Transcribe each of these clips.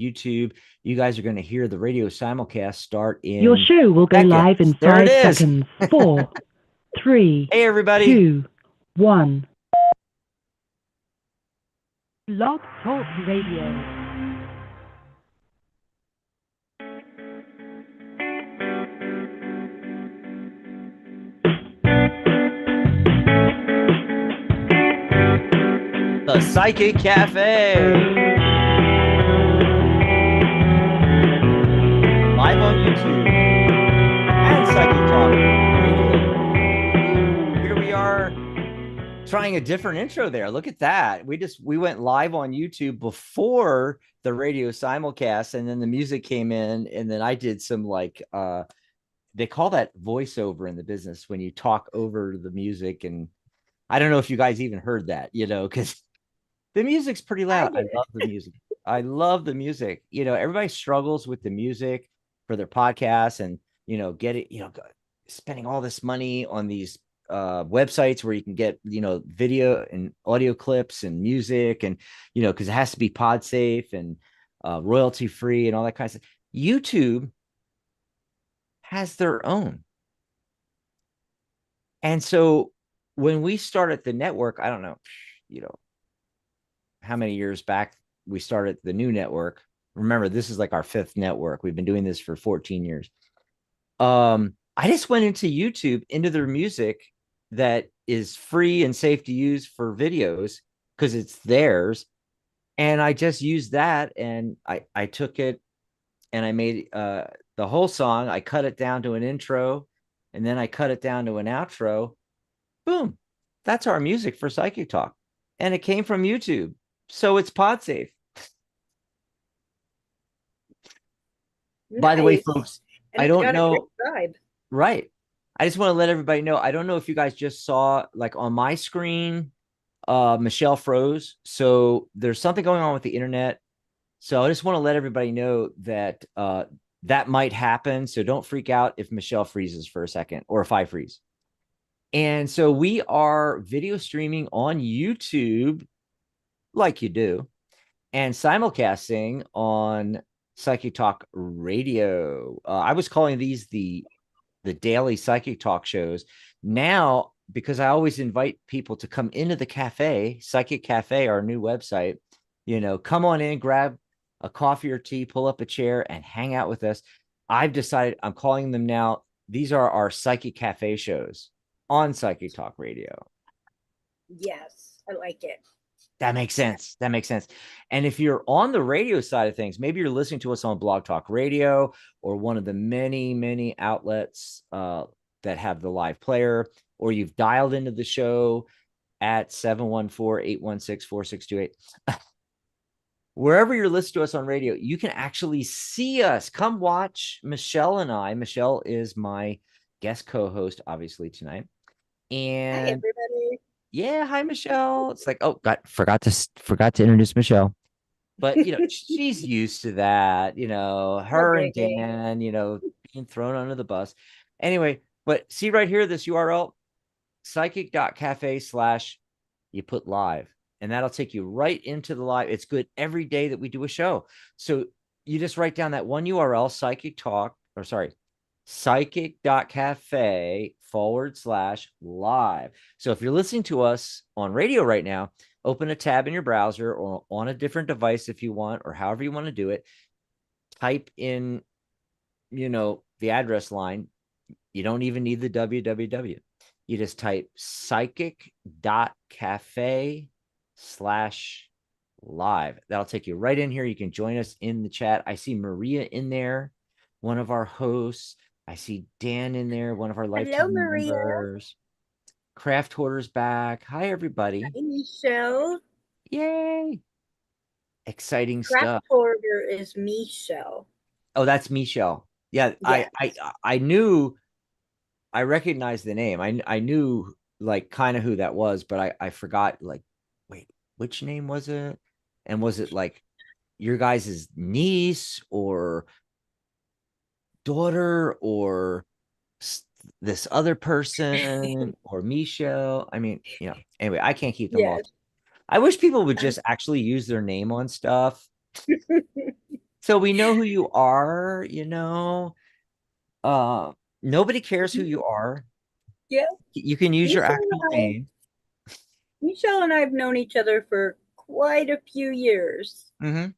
YouTube. You guys are going to hear the radio simulcast start Your in show will go seconds. live in There it 5 is. seconds. 4, 3, Hey, everybody. 2, 1. Blog Talk Radio. The Psychic Cafe. Live on YouTube and Psychic Talk Radio. Here we are trying a different intro there. Look at that. We went live on YouTube before the radio simulcast, and then the music came in, and then I did some they call that voiceover in the business when you talk over the music. And I don't know if you guys even heard that, because the music's pretty loud. I love the music. I love the music. Everybody struggles with the music for their podcasts and, get it, spending all this money on these websites where you can get, video and audio clips and music and, because it has to be pod safe and royalty free and all that kind of stuff. YouTube has their own. And so when we started the network, I don't know, how many years back we started the new network. Remember, this is like our 5th network. We've been doing this for 14 years. I just went into YouTube, into their music that is free and safe to use for videos because it's theirs. And I just used that, and I took it and I made the whole song. I cut it down to an intro, and then I cut it down to an outro. Boom. That's our music for Psychic Talk. And it came from YouTube. So it's pod safe. Nice. By the way, folks, I don't know. Right. I just want to let everybody know. I don't know if you guys just saw, like on my screen, Michelle froze. So there's something going on with the internet. So I just want to let everybody know that that might happen. So don't freak out if Michelle freezes for a second or if I freeze. And so we are video streaming on YouTube like you do, and simulcasting on Psychic Talk Radio. I was calling these the daily Psychic Talk shows. Now, because I always invite people to come into the cafe, Psychic Cafe, our new website, come on in, grab a coffee or tea, pull up a chair, and hang out with us. I've decided I'm calling them now. These are our Psychic Cafe shows on Psychic Talk Radio. Yes, I like it. That makes sense. That makes sense. And if you're on the radio side of things, maybe you're listening to us on Blog Talk Radio or one of the many, many outlets that have the live player, or you've dialed into the show at 714-816-4628. Wherever you're listening to us on radio, you can actually see us. Come watch Michelle and I. Michelle is my guest co-host, obviously, tonight. And hi, everybody. Yeah, hi, Michelle. It's like, oh, God, forgot to introduce Michelle. But, she's used to that, her and Dan, being thrown under the bus. Anyway, but see right here, this URL, psychic.cafe/you put live, and that'll take you right into the live. It's good every day that we do a show. So you just write down that one URL, psychic.cafe/live. So if you're listening to us on radio right now, open a tab in your browser or on a different device if you want, or however you want to do it. Type in, the address line. You don't even need the www. You just type psychic.cafe/live. That'll take you right in here. You can join us in the chat. I see Maria in there, one of our hosts. I see Dan in there, one of our lifetime members. Craft Hoarder's back. Hi, everybody. Hi, Michelle. Yay. Exciting Craft stuff. Hoarder is Michelle. Oh, that's Michelle. Yeah, yes. I knew, I recognized the name. I knew like kind of who that was, but I forgot, like, wait, which name was it? And was it like your guys' niece or daughter or this other person or Michelle? I mean, anyway, I can't keep them all. I wish people would just actually use their name on stuff. So we know who you are, you know. Nobody cares who you are. Yeah. You can use your Michelle actual and name. Michelle and I have known each other for quite a few years. Mm-hmm.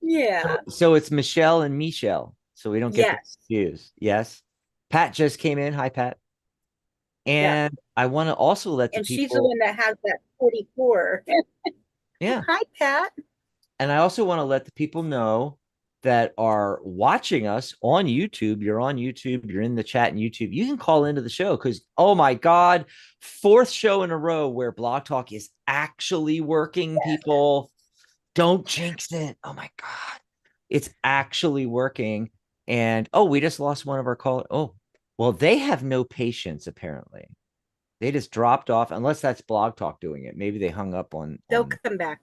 Yeah. So it's Michelle and Michelle. So we don't get Yes. confused. Yes. Pat just came in. Hi, Pat. Yeah. And I want to also let the And she's the people, one that has that 44. yeah. Hi, Pat. And I also want to let the people know that are watching us on YouTube. You're on YouTube, you're in the chat in YouTube. You can call into the show because, oh my God, fourth show in a row where Blog Talk is actually working, people. Don't jinx it. Oh my God. It's actually working. And oh, we just lost one of our callers. Oh, well, they have no patience, apparently. They just dropped off, unless that's Blog Talk doing it. Maybe they hung up on. They'll come back.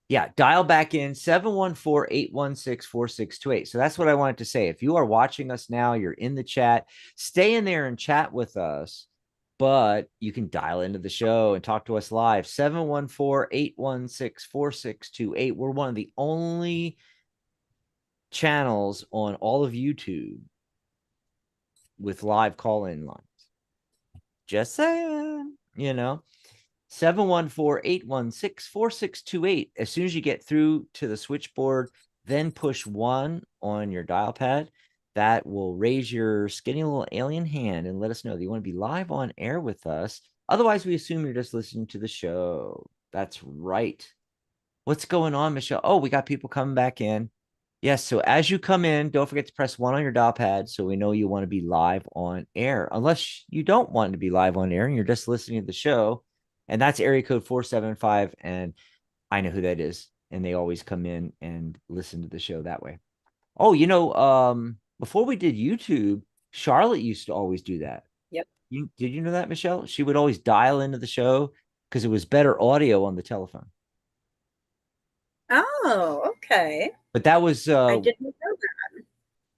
Yeah, dial back in 714-816-4628. So that's what I wanted to say. If you are watching us now, you're in the chat, stay in there and chat with us. But you can dial into the show and talk to us live. 714-816-4628. We're one of the only channels on all of YouTube with live call-in lines. Just saying, you know. 714-816-4628. As soon as you get through to the switchboard, then push 1 on your dial pad. That will raise your skinny little alien hand and let us know that you want to be live on air with us. Otherwise, we assume you're just listening to the show. That's right. What's going on, Michelle? Oh, we got people coming back in. Yes, so as you come in, don't forget to press 1 on your dial pad so we know you want to be live on air. Unless you don't want to be live on air and you're just listening to the show. And that's area code 475. And I know who that is. And they always come in and listen to the show that way. Oh, before we did YouTube, Charlotte used to always do that. Yep. Did you know that, Michelle? She would always dial into the show because it was better audio on the telephone. Oh, okay. But that was I didn't know that.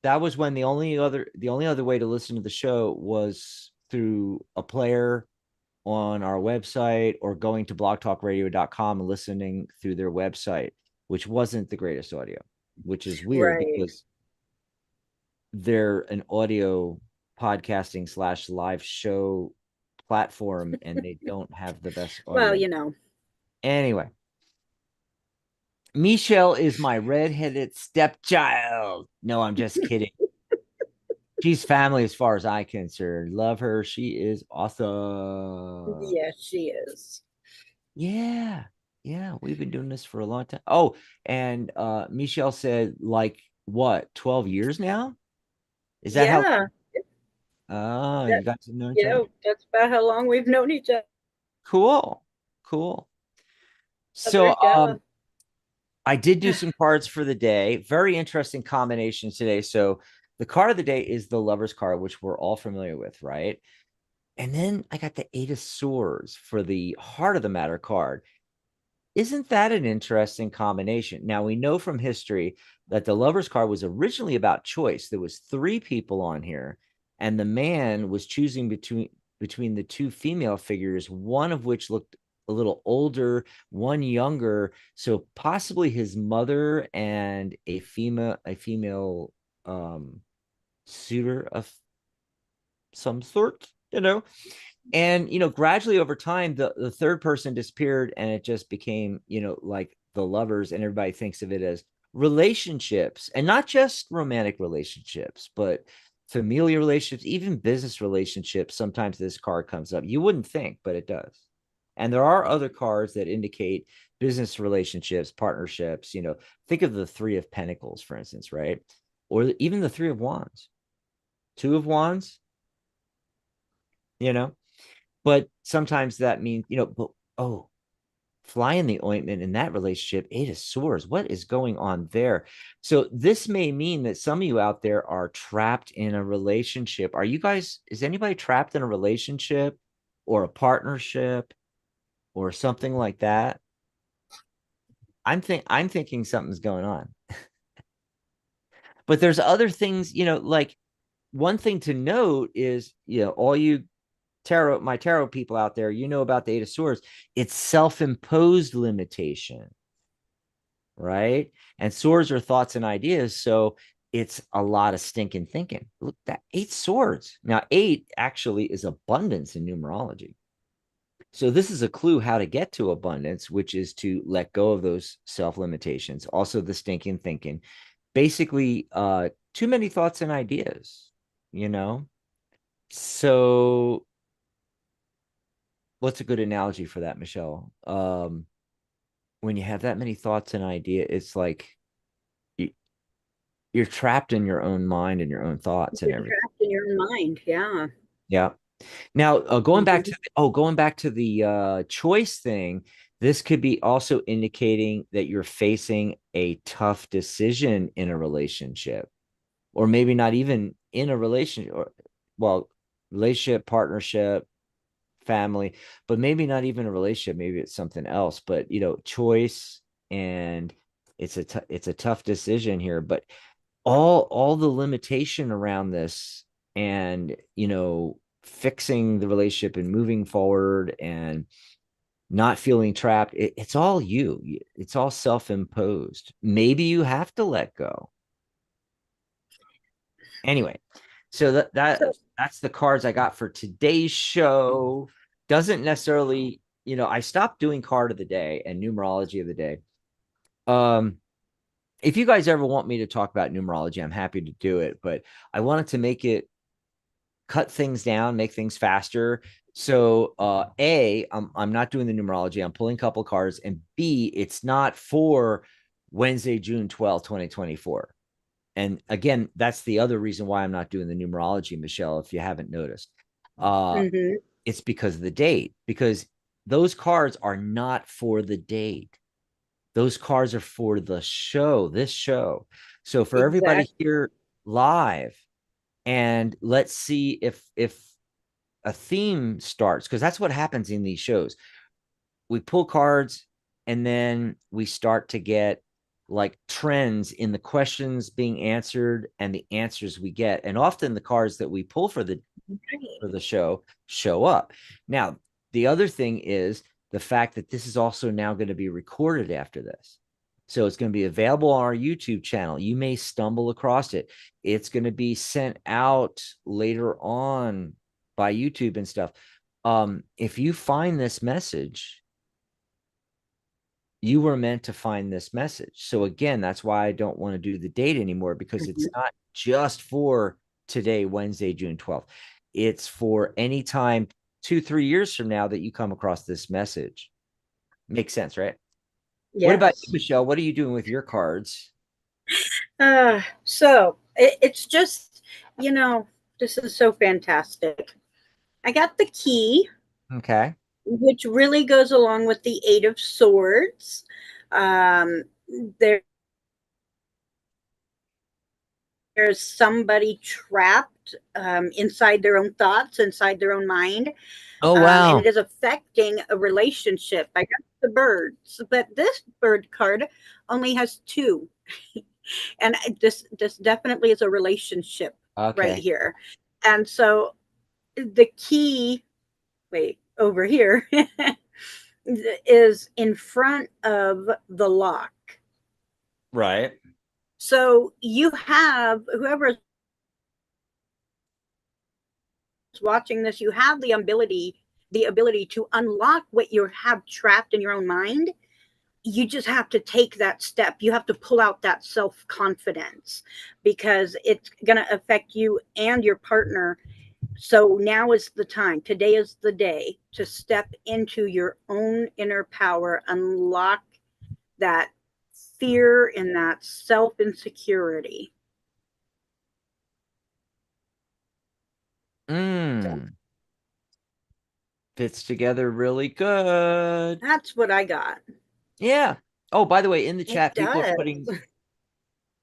That was when the only other way to listen to the show was through a player on our website or going to blogtalkradio.com and listening through their website, which wasn't the greatest audio, which is weird because they're an audio podcasting / live show platform and they don't have the best audio. Well, you know. Anyway, Michelle is my redheaded stepchild. No, I'm just kidding. She's family as far as I'm concerned. Love her. She is awesome. Yes, she is. Yeah. Yeah. We've been doing this for a long time. Oh, and Michelle said, like, what, 12 years now? Is that how? Oh, you guys have known each other? That's about how long we've known each other. Cool. So I did do some cards for the day. Very interesting combinations today. So the card of the day is the Lover's card, which we're all familiar with, right? And then I got the 8 of Swords for the Heart of the Matter card. Isn't that an interesting combination? Now, we know from history that the Lover's card was originally about choice. There was 3 people on here, and the man was choosing between the 2 female figures, one of which looked a little older, one younger. So possibly his mother and a female suitor of some sort, and gradually over time the third person disappeared and it just became like the lovers, and everybody thinks of it as relationships, and not just romantic relationships but familiar relationships, even business relationships. Sometimes this card comes up. You wouldn't think, but it does. And there are other cards that indicate business relationships, partnerships. Think of the 3 of Pentacles, for instance, right? Or even the 3 of Wands, 2 of Wands, but sometimes that means, fly in the ointment in that relationship. 8 of Swords. What is going on there? So this may mean that some of you out there are trapped in a relationship. Is anybody trapped in a relationship or a partnership or something like that? I'm thinking something's going on. But there's other things, like one thing to note is, all you my tarot people out there, about the 8 of Swords. It's self-imposed limitation. right? And swords are thoughts and ideas. So it's a lot of stinking thinking. Look, that 8 swords. Now, 8 actually is abundance in numerology. So this is a clue how to get to abundance, which is to let go of those self-limitations. Also the stinking thinking. Basically, too many thoughts and ideas, you know? So what's a good analogy for that, Michelle? When you have that many thoughts and ideas, it's like you're trapped in your own mind and your own thoughts and You're everything. trapped in your own mind. Yeah. Yeah. Now, going back Mhm. to the choice thing, this could be also indicating that you're facing a tough decision in a relationship, or maybe not even in a relationship, or well, relationship, partnership, family, but maybe not even a relationship. Maybe it's something else. But choice, and it's a tough decision here. But all the limitation around this, and fixing the relationship and moving forward and not feeling trapped, it's all it's all self-imposed. Maybe you have to let go anyway. So So, that's the cards I got for today's show. Doesn't necessarily, I stopped doing card of the day and numerology of the day. If you guys ever want me to talk about numerology, I'm happy to do it, but I wanted to make it cut things down, make things faster. So I'm not doing the numerology. I'm pulling a couple cards, and B, it's not for Wednesday, June 12th, 2024. And again, that's the other reason why I'm not doing the numerology, Michelle, if you haven't noticed. mhm. It's because of the date, because those cards are not for the date. Those cards are for the show, this show. So for everybody Exactly. here live, and let's see if a theme starts, because that's what happens in these shows. We pull cards, and then we start to get like trends in the questions being answered and the answers we get. And often the cards that we pull for the show up. Now, the other thing is the fact that this is also now going to be recorded after this. So it's going to be available on our YouTube channel. You may stumble across it. It's going to be sent out later on by YouTube and stuff. If you find this message, you were meant to find this message. So again, that's why I don't want to do the date anymore, because it's Mhm. not just for today, Wednesday, June 12th. It's for any time 2-3 years from now that you come across this message. Makes sense, right? What about you, Yes. Michelle? What are you doing with your cards? So it's just, this is so fantastic. I got the key, Okay. which really goes along with the Eight of Swords. Um, there, there's somebody trapped inside their own thoughts, inside their own mind, Oh, and wow. it is affecting a relationship. I got the birds, but this bird card only has two, and this definitely is a relationship right Okay. here. And so the key, wait, over here is in front of the lock. Right. So you have, whoever is watching this, you have the ability to unlock what you have trapped in your own mind. You just have to take that step. You have to pull out that self-confidence, because it's going to affect you and your partner. So now is the time. Today is the day to step into your own inner power, unlock that fear and that self insecurity. So Mm, fits together really good. that's what I got. Yeah. Oh, by the way, in the It chat, does.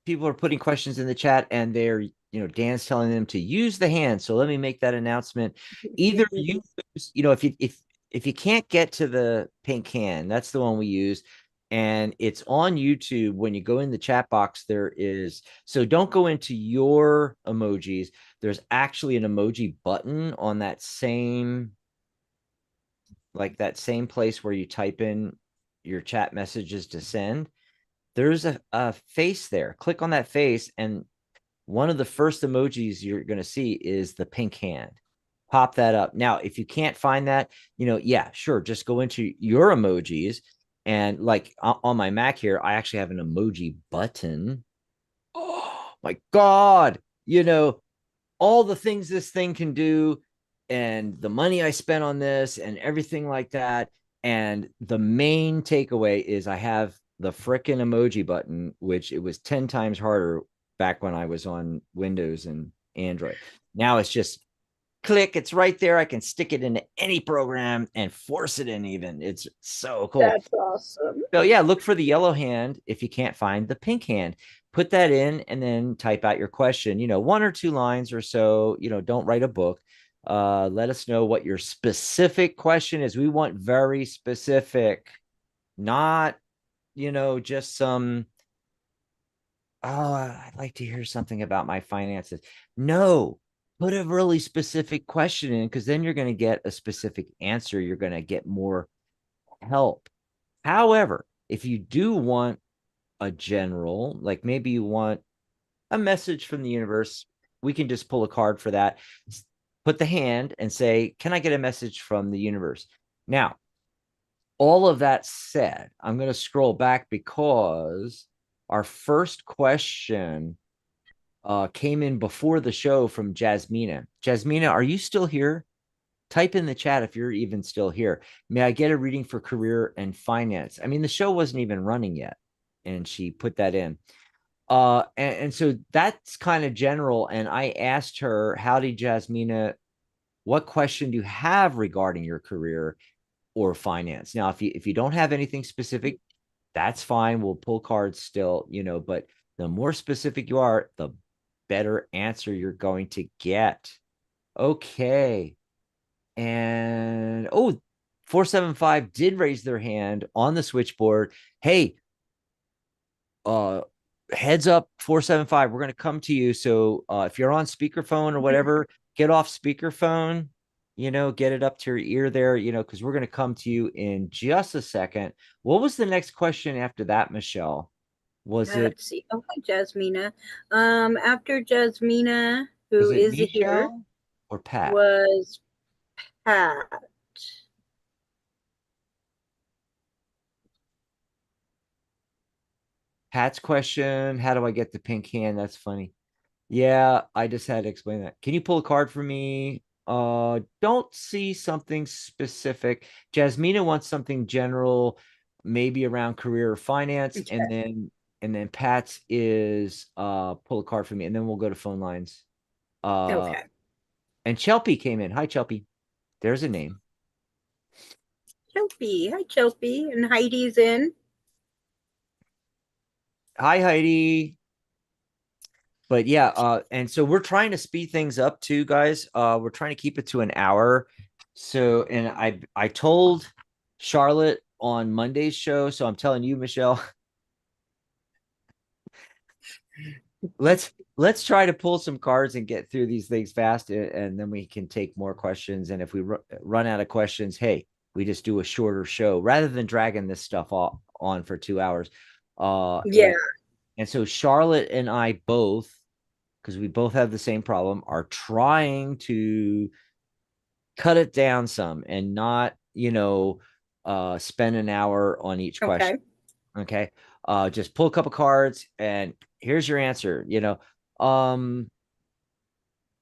people are putting questions in the chat, and they're, Dan's telling them to use the hand. So let me make that announcement. Either use, if you can't get to the pink hand, that's the one we use. And it's on YouTube. When you go in the chat box, there is, so don't go into your emojis. There's actually an emoji button on that same, like that same place where you type in your chat messages to send. there's a face there. Click on that face, and one of the first emojis you're going to see is the pink hand. Pop that up. Now, if you can't find that, yeah, sure. Just go into your emojis, and like on my Mac here, I actually have an emoji button. Oh my God. All the things this thing can do, and the money I spent on this and everything like that. And the main takeaway is I have the frickin' emoji button, which it was 10 times harder back when I was on Windows and Android. Now it's just click, it's right there. I can stick it into any program and force it in even. It's so cool. That's awesome. So yeah, look for the yellow hand if you can't find the pink hand. Put that in and then type out your question, 1 or 2 lines or so. Don't write a book. Let us know what your specific question is. We want very specific, not, just some, oh, I'd like to hear something about my finances. No, put a really specific question in, because then you're going to get a specific answer. You're going to get more help. However, if you do want a general, like maybe you want a message from the universe, we can just pull a card for that. Put the hand and say, can I get a message from the universe? Now, all of that said, I'm going to scroll back because our first question came in before the show from Jasmina. Jasmina, are you still here? Type in the chat if you're even still here. May I get a reading for career and finance? I mean, the show wasn't even running yet, and she put that in. And so that's kind of general. And I asked her, howdy, Jasmina, what question do you have regarding your career or finance? Now, if you don't have anything specific, that's fine. We'll pull cards still, but the more specific you are, the better answer you're going to get. Okay. And 475 did raise their hand on the switchboard. Hey, heads up, 475, we're going to come to you. So if you're on speakerphone or whatever, get off speakerphone, get it up to your ear there, because we're going to come to you in just a second. What was the next question after that, Michelle? Let's see. Oh, hi, Jasmina. After Jasmina, who is here, or Pat? Was Pat. Pat's question, how do I get the pink hand? That's funny. Yeah, I just had to explain that. Can you pull a card for me? Don't see something specific. Jasmina wants something general, maybe around career or finance. Okay. And then Pat's is pull a card for me, and then we'll go to phone lines. Okay. And Chelpy came in. Hi, Chelpy. There's a name. Chelpy. Hi, Chelpy. And Heidi's in. Hi, Heidi. But yeah, and so we're trying to speed things up too, guys. We're trying to keep it to an hour. So, and I told Charlotte on Monday's show, so I'm telling you, Michelle, let's try to pull some cards and get through these things fast, and then we can take more questions. And if we run out of questions, hey, we just do a shorter show rather than dragging this stuff on for 2 hours. Yeah. And so Charlotte and I both, because we both have the same problem, are trying to cut it down some and not, spend an hour on each question. Okay. Just pull a couple cards and here's your answer, and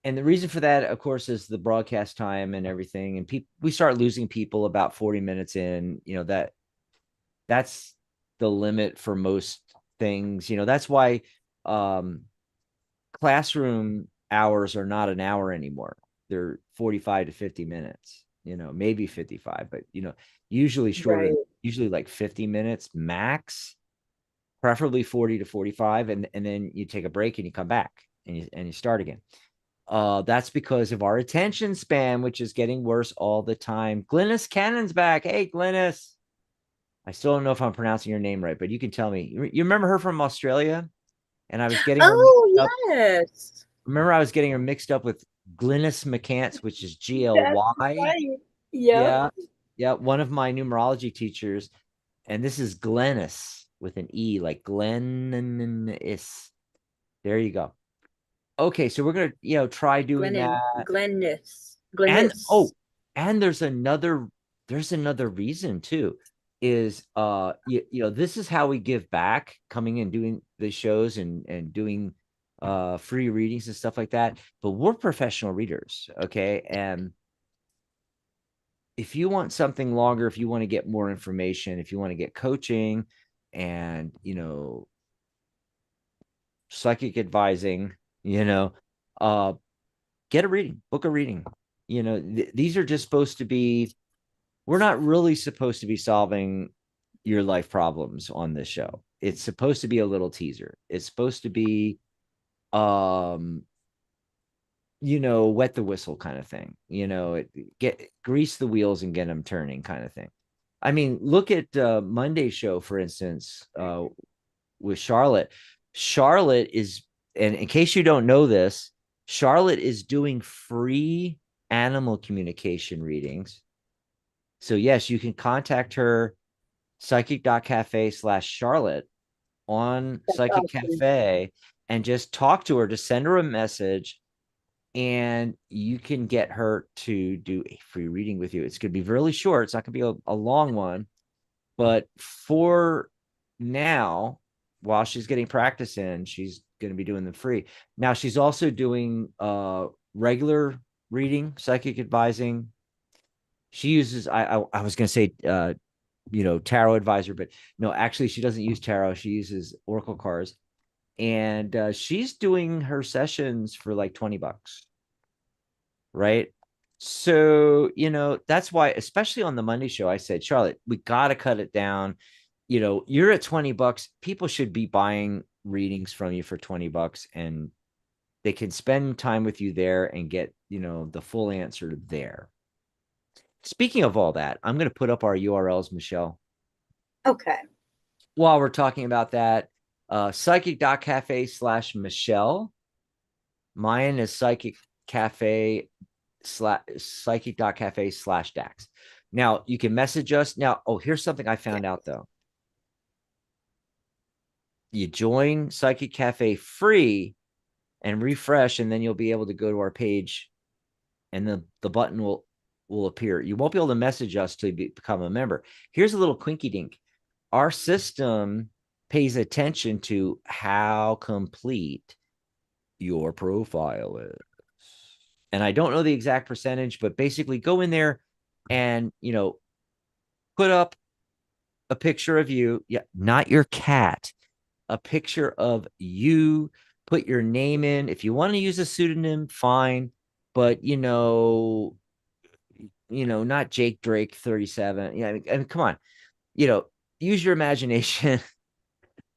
the reason for that, of course, is the broadcast time and everything. And we start losing people about 40 minutes in, that's the limit for most things. That's why classroom hours are not an hour anymore. They're 45 to 50 minutes, maybe 55, but usually shorter, right. Usually like 50 minutes max, preferably 40 to 45. And then you take a break and you come back and you start again. That's because of our attention span, which is getting worse all the time. Glynis Cannon's back. Hey, Glynis. I still don't know if I'm pronouncing your name right, but you can tell me. You remember her from Australia? And I was getting her yes. Remember, I was getting her mixed up with Glynis McCants, which is GLY. Right. Yeah. One of my numerology teachers. And this is Glynis. with an E, like Glennis. There you go. Okay, so we're gonna, try doing that. Glennis. And and there's another reason too, is this is how we give back, coming and doing the shows and doing free readings and stuff like that. But we're professional readers, okay? And if you want something longer, if you want to get more information, if you want to get coaching and psychic advising, get a reading, book a reading. These are just supposed to be, we're not really supposed to be solving your life problems on this show. It's supposed to be a little teaser. It's supposed to be wet the whistle kind of thing. Grease the wheels and get them turning kind of thing. I mean, look at Monday's show, for instance, with Charlotte. Charlotte is, and in case you don't know this, Charlotte is doing free animal communication readings. So yes, you can contact her, psychic.cafe/Charlotte on Psychic Cafe, and just talk to her, to send her a message, and you can get her to do a free reading with you. It's going to be really short. It's not going to be a long one, but for now, while she's getting practice in, she's going to be doing them free. Now she's also doing regular reading, psychic advising. She uses, I was going to say, tarot advisor, but no, actually she doesn't use tarot. She uses oracle cards, and she's doing her sessions for like $20, right? So, that's why, especially on the Monday show, I said, Charlotte, we got to cut it down. You're at $20. People should be buying readings from you for $20, and they can spend time with you there and get, the full answer there. Speaking of all that, I'm going to put up our URLs, Michelle. Okay. While we're talking about that, psychic.cafe/Michelle. Mine is psychic.cafe/Dax. Now you can message us. Now, here's something I found out though. You join Psychic Cafe free and refresh, and then you'll be able to go to our page, and the button will appear. You won't be able to message us till you become a member. Here's a little quinky dink. Our system pays attention to how complete your profile is. And I don't know the exact percentage, but basically go in there and, put up a picture of you. Yeah, not your cat. A picture of you. Put your name in. If you want to use a pseudonym, fine. But, not Jake Drake 37. Yeah, I mean, come on. Use your imagination,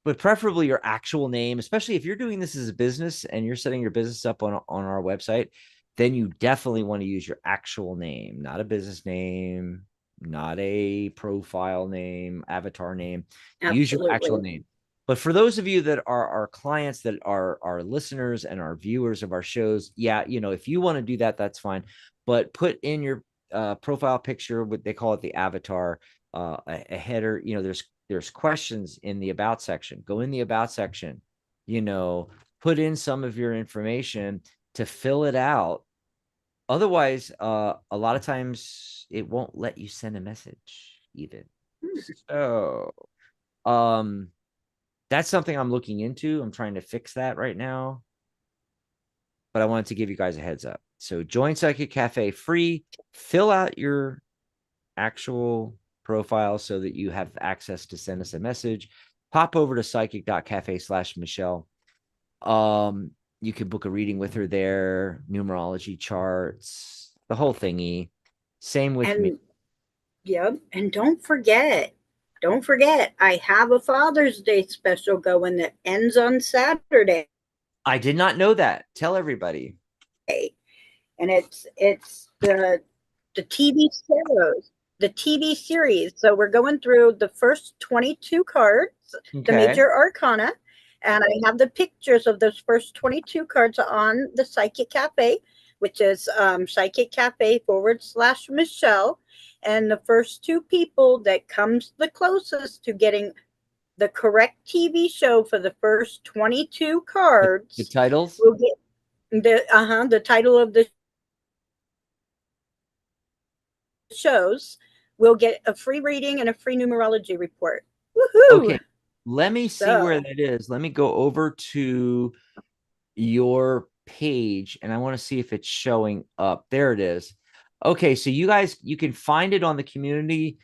but preferably your actual name, especially if you're doing this as a business and you're setting your business up on our website, then you definitely want to use your actual name, not a business name, not a profile name, avatar name. Absolutely. Use your actual name. But for those of you that are our clients, that are our listeners and our viewers of our shows, yeah, if you want to do that, that's fine. But put in your profile picture, what they call it, the avatar, a header. There's questions in the about section. Go in the about section, put in some of your information to fill it out. Otherwise, a lot of times it won't let you send a message even. So, that's something I'm looking into. I'm trying to fix that right now, but I wanted to give you guys a heads up. So join Psychic Cafe free, fill out your actual profile so that you have access to send us a message. Pop over to psychic.cafe/Michelle. You can book a reading with her there, numerology charts, the whole thingy. Same with me. Yep. And don't forget, I have a Father's Day special going that ends on Saturday. I did not know that. Tell everybody. And it's the TV series. The TV series. So we're going through the first 22 cards, the major arcana, and I have the pictures of those first 22 cards on the Psychic Cafe, which is Psychic Cafe /Michelle. And the first two people that comes the closest to getting the correct TV show for the first 22 cards. The titles will get the title of the shows will get a free reading and a free numerology report. Woohoo! Okay, let me see where that is. Let me go over to your page and I want to see if it's showing up. There it is. Okay, so you guys, you can find it on the community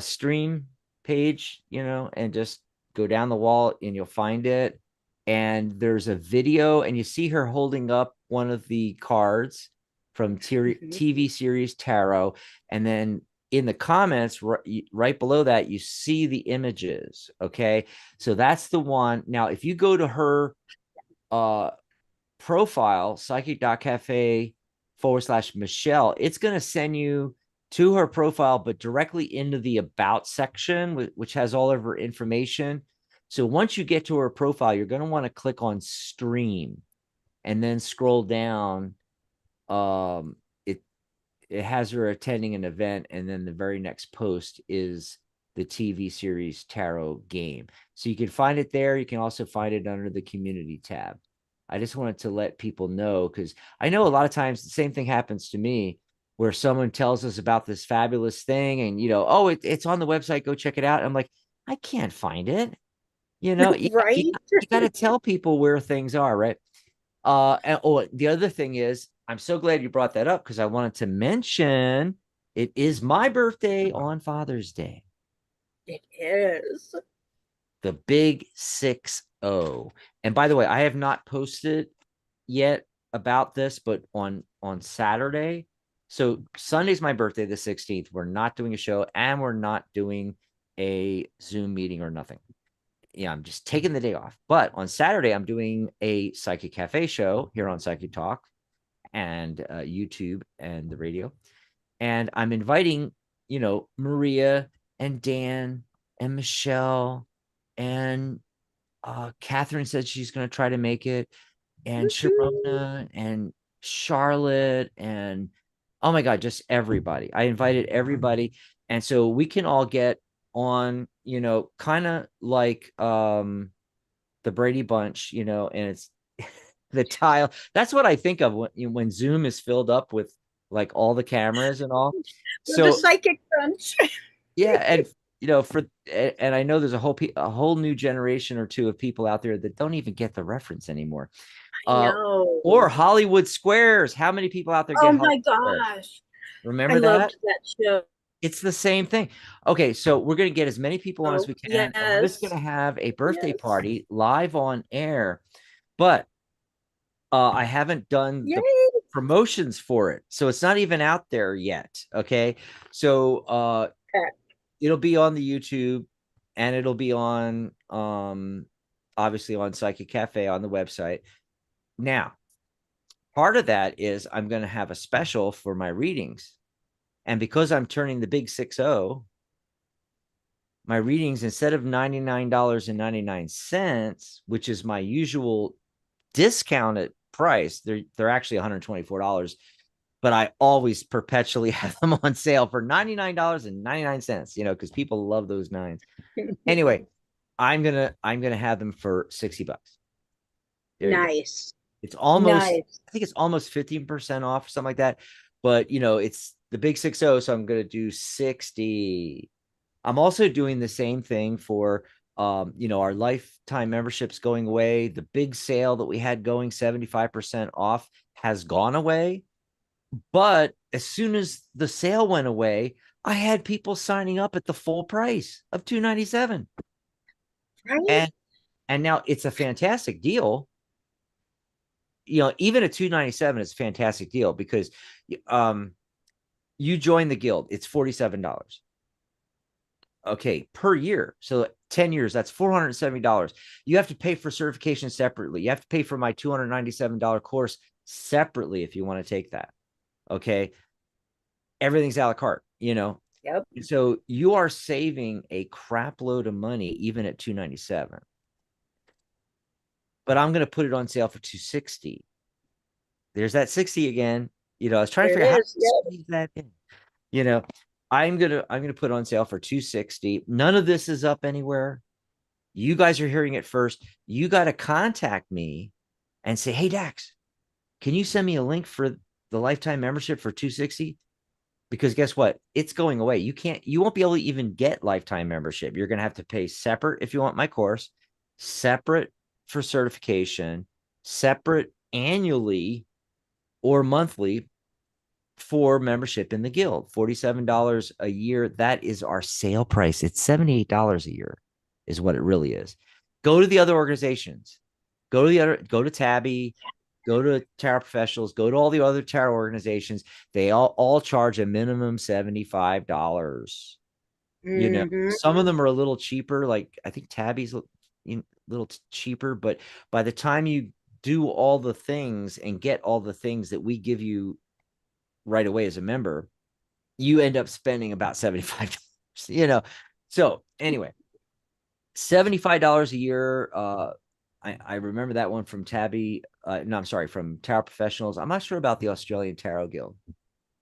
stream page, and just go down the wall and you'll find it. And there's a video and you see her holding up one of the cards from TV series Tarot. And then in the comments right below that, you see the images. Okay, so that's the one. Now, if you go to her profile, psychic.cafe/Michelle, it's going to send you to her profile, but directly into the about section, which has all of her information. So once you get to her profile, you're going to want to click on stream and then scroll down. It has her attending an event, and then the very next post is the TV series Tarot game. So you can find it there. You can also find it under the community tab. I just wanted to let people know, because I know a lot of times the same thing happens to me, where someone tells us about this fabulous thing and, oh, it's on the website, go check it out. I'm like, I can't find it. Right? You got to tell people where things are, right? And the other thing is, I'm so glad you brought that up, because I wanted to mention it is my birthday on Father's Day. It is. The big 6-0. And by the way, I have not posted yet about this, but on Saturday. So Sunday's my birthday, the 16th. We're not doing a show and we're not doing a Zoom meeting or nothing. Yeah, I'm just taking the day off. But on Saturday, I'm doing a Psychic Cafe show here on Psychic Talk and YouTube and the radio. And I'm inviting, Maria and Dan and Michelle and Catherine said she's going to try to make it, and Sharona and Charlotte, and oh my God, just everybody. I invited everybody. And so we can all get on, kind of like the Brady Bunch, and it's the tile. That's what I think of when Zoom is filled up with like all the cameras and all. So the psychic bunch. Yeah, and and I know there's a whole new generation or two of people out there that don't even get the reference anymore. Or Hollywood Squares. How many people out there get Hollywood Squares? Gosh. Remember that? I loved that show. It's the same thing. Okay, so we're going to get as many people on as we can. Yes. And we're just going to have a birthday party live on air. But I haven't done the promotions for it. So it's not even out there yet. Okay. So it'll be on the YouTube and it'll be on obviously on Psychic Cafe on the website. Now, part of that is I'm going to have a special for my readings. And because I'm turning the big 6-0, my readings, instead of $99.99, which is my usual discounted price, they're actually $124, but I always perpetually have them on sale for $99.99, because people love those nines. Anyway, I'm gonna have them for $60. Nice. It's almost I think it's almost 15% off, something like that. But it's the big 6-0, so I'm gonna do 60. I'm also doing the same thing for our lifetime memberships going away. The big sale that we had going 75% off has gone away. But as soon as the sale went away, I had people signing up at the full price of $297. Right. And now it's a fantastic deal. Even at $297 is a fantastic deal because you join the guild. It's $47. Okay, per year. So 10 years, that's $470. You have to pay for certification separately. You have to pay for my $297 course separately if you want to take that. Okay. Everything's a la carte, Yep. So you are saving a crap load of money, even at $297. But I'm going to put it on sale for $260. There's that 60 again. I was trying to figure out how to squeeze that in. I'm gonna put it on sale for $260. None of this is up anywhere. You guys are hearing it first. You got to contact me and say, hey, Dax, can you send me a link for the lifetime membership for 260? Because guess what? It's going away. You won't be able to even get lifetime membership. You're going to have to pay separate if you want my course, separate for certification, separate annually or monthly for membership in the guild. $47 a year. That is our sale price. It's $78 a year is what it really is. Go to the other organizations. Go to Tabby, go to Tarot Professionals, go to all the other tarot organizations. They all charge a minimum $75. You know, some of them are a little cheaper. Like I think Tabby's a little cheaper, but by the time you do all the things and get all the things that we give you right away as a member, you end up spending about $75, So anyway, $75 a year. I remember that one from Tabby. No, I'm sorry, from Tarot Professionals. I'm not sure about the Australian Tarot Guild,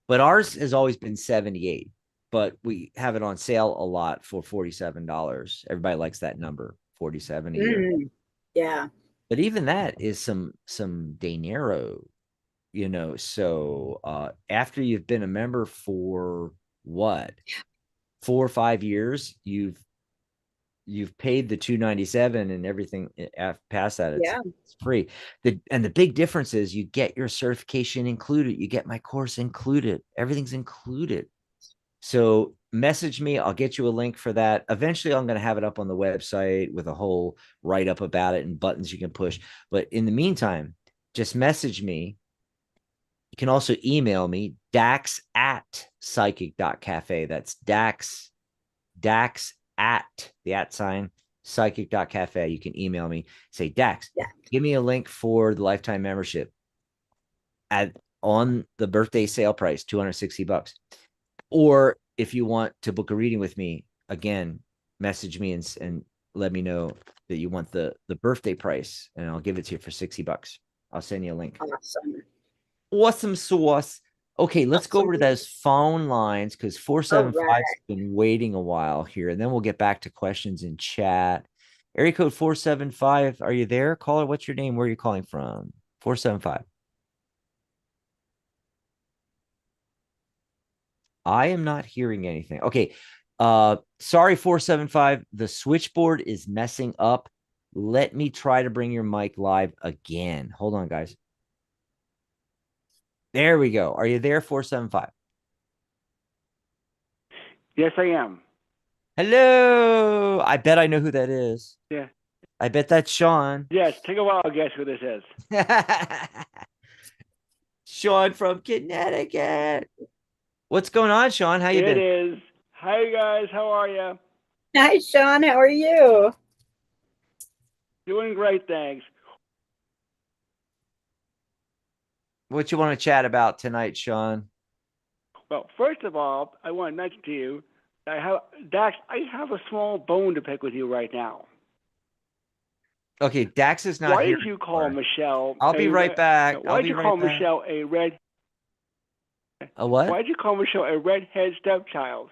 but ours has always been 78, but we have it on sale a lot for $47. Everybody likes that number, 47 a year. Yeah. But even that is some dinero, so after you've been a member for what, 4 or 5 years, you've paid the $297 and everything past that. It's free. The big difference is you get your certification included. You get my course included. Everything's included. So message me. I'll get you a link for that. Eventually, I'm going to have it up on the website with a whole write-up about it and buttons you can push. But in the meantime, just message me. You can also email me, dax@psychic.cafe. That's Dax at the @ psychic.cafe. You can email me, say, Dax, give me a link for the lifetime membership on the birthday sale price, $260. Or if you want to book a reading with me, again, message me and let me know that you want the birthday price, and I'll give it to you for $60. I'll send you a link. Awesome sauce. Okay, let's go over to those phone lines because 475's been waiting a while here, and then we'll get back to questions in chat. Area code 475, are you there? Caller, what's your name? Where are you calling from? 475. I am not hearing anything. Okay, sorry, 475. The switchboard is messing up. Let me try to bring your mic live again. Hold on, guys. There we go. Are you there, 475? Yes, I am. Hello. I bet I know who that is. Yeah. I bet that's Sean. Yes. Take a while to guess who this is. Sean from Connecticut. What's going on, Sean? How you been? It is. Hi, guys. How are you? Hi, Sean. How are you? Doing great, thanks. What you want to chat about tonight, Sean? Well, first of all, I want to mention to you, Dax, I have a small bone to pick with you right now. Okay, Dax is not here. Why did you call Michelle? I'll be right back. Why did you call Michelle a red? A what? Why did you call Michelle a redhead stepchild?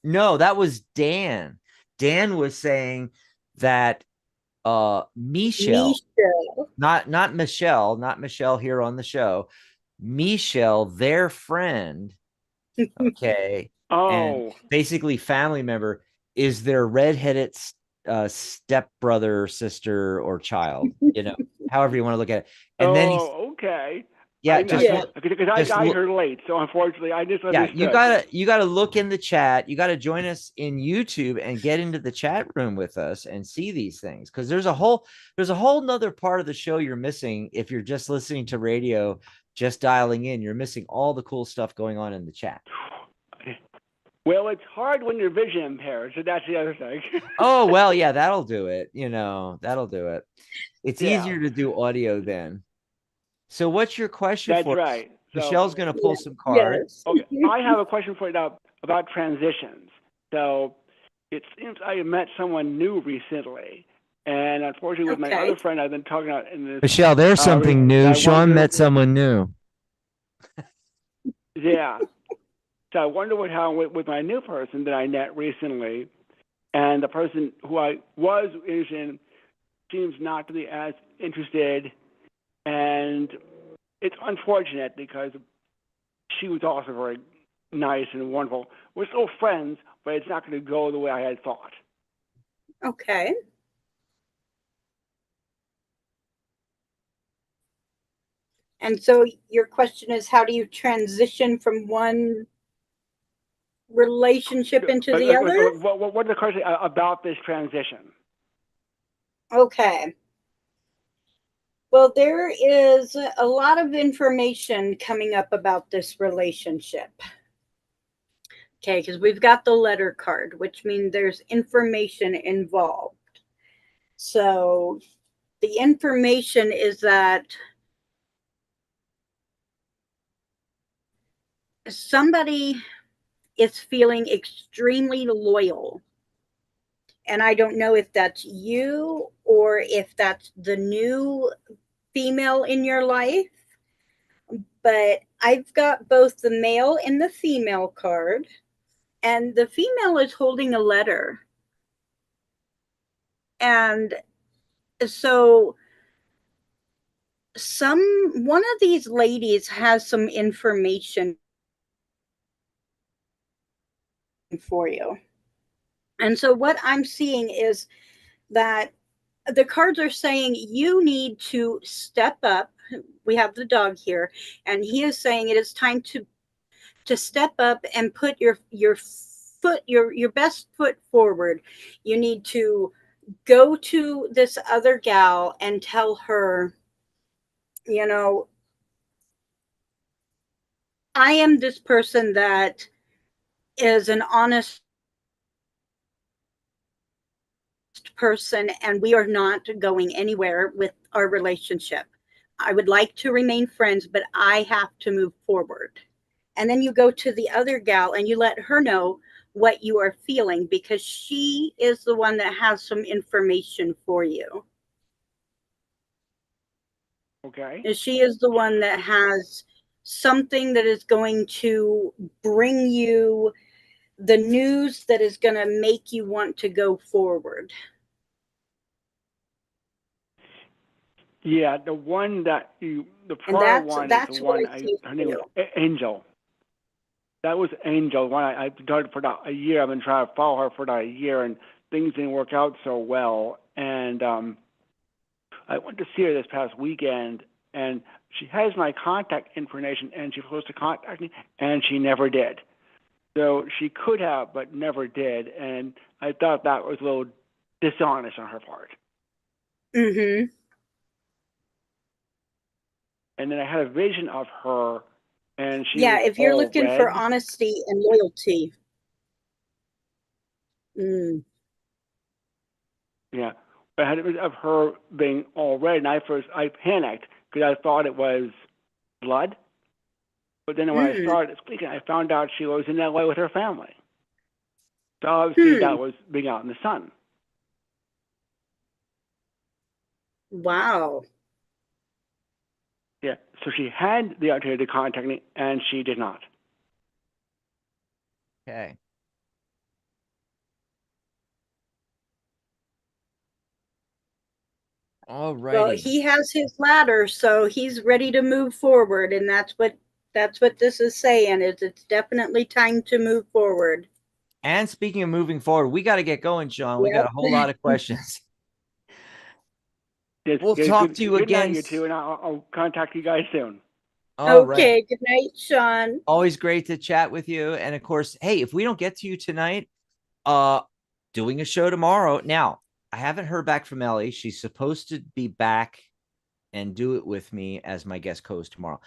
No, that was Dan. Dan was saying that Michelle, not Michelle here on the show, Michelle, their friend, okay, and basically family member, is their redheaded stepbrother, sister, or child, however you want to look at it. And then okay. Yeah, because I got here late, so unfortunately I just understood. Yeah, you gotta look in the chat. You gotta join us in YouTube and get into the chat room with us and see these things, because there's a whole nother part of the show you're missing if you're just listening to radio, just dialing in. You're missing all the cool stuff going on in the chat. Well, it's hard when you're vision impaired, so that's the other thing. Oh well, yeah, that'll do it. That'll do it. It's easier to do audio then. So what's your question for? That's right. Michelle's going to pull some cards. Yes. Okay, I have a question for you about transitions. So it seems I met someone new recently, and unfortunately with my other friend I've been talking about in this. Michelle, there's something new. Sean met someone new. Yeah. So I wonder how with my new person that I met recently, and the person who I was interested in seems not to be as interested, and it's unfortunate because she was also very nice and wonderful. We're still friends, but it's not going to go the way I had thought. Okay. And so your question is, how do you transition from one relationship into the other? What are the questions about this transition? Okay. Well, there is a lot of information coming up about this relationship. Okay, because we've got the letter card, which means there's information involved. So the information is that somebody is feeling extremely loyal. And I don't know if that's you or if that's the new female in your life, but I've got both the male and the female card, and the female is holding a letter. And so one of these ladies has some information for you. And so what I'm seeing is that the cards are saying you need to step up. We have the dog here, and he is saying it is time to step up and put your best foot forward. You need to go to this other gal and tell her, you know, I am this person that is an honest person, and we are not going anywhere with our relationship. I would like to remain friends, but I have to move forward. And then you go to the other gal and you let her know what you are feeling, because she is the one that has some information for you. Okay. And she is the one that has something that is going to bring you the news that is going to make you want to go forward. Yeah, the one that the prior one is the one her name was Angel. That was Angel. One I've done for about a year. I've been trying to follow her for about a year, and things didn't work out so well. And I went to see her this past weekend, and she has my contact information, and she was supposed to contact me, and she never did. So she could have, but never did. And I thought that was a little dishonest on her part. Mm-hmm. And then I had a vision of her, and she yeah, was if you're all looking red. for honesty and loyalty. Mm. Yeah, I had a vision of her being all red, and I panicked because I thought it was blood. But then when I started speaking, I found out she was in LA with her family. So obviously that was being out in the sun. Wow. Yeah, so she had the opportunity to contact me, and she did not. Okay. All righty. Well, he has his ladder, so he's ready to move forward, and that's what this is saying. Is it's definitely time to move forward. And speaking of moving forward, we got to get going, Sean. We got a whole lot of questions. We'll talk to you again. Good night, you two, and I'll contact you guys soon. Okay, right. Good night, Sean. Always great to chat with you. And of course, hey, if we don't get to you tonight, doing a show tomorrow. Now, I haven't heard back from Ellie. She's supposed to be back and do it with me as my guest host tomorrow,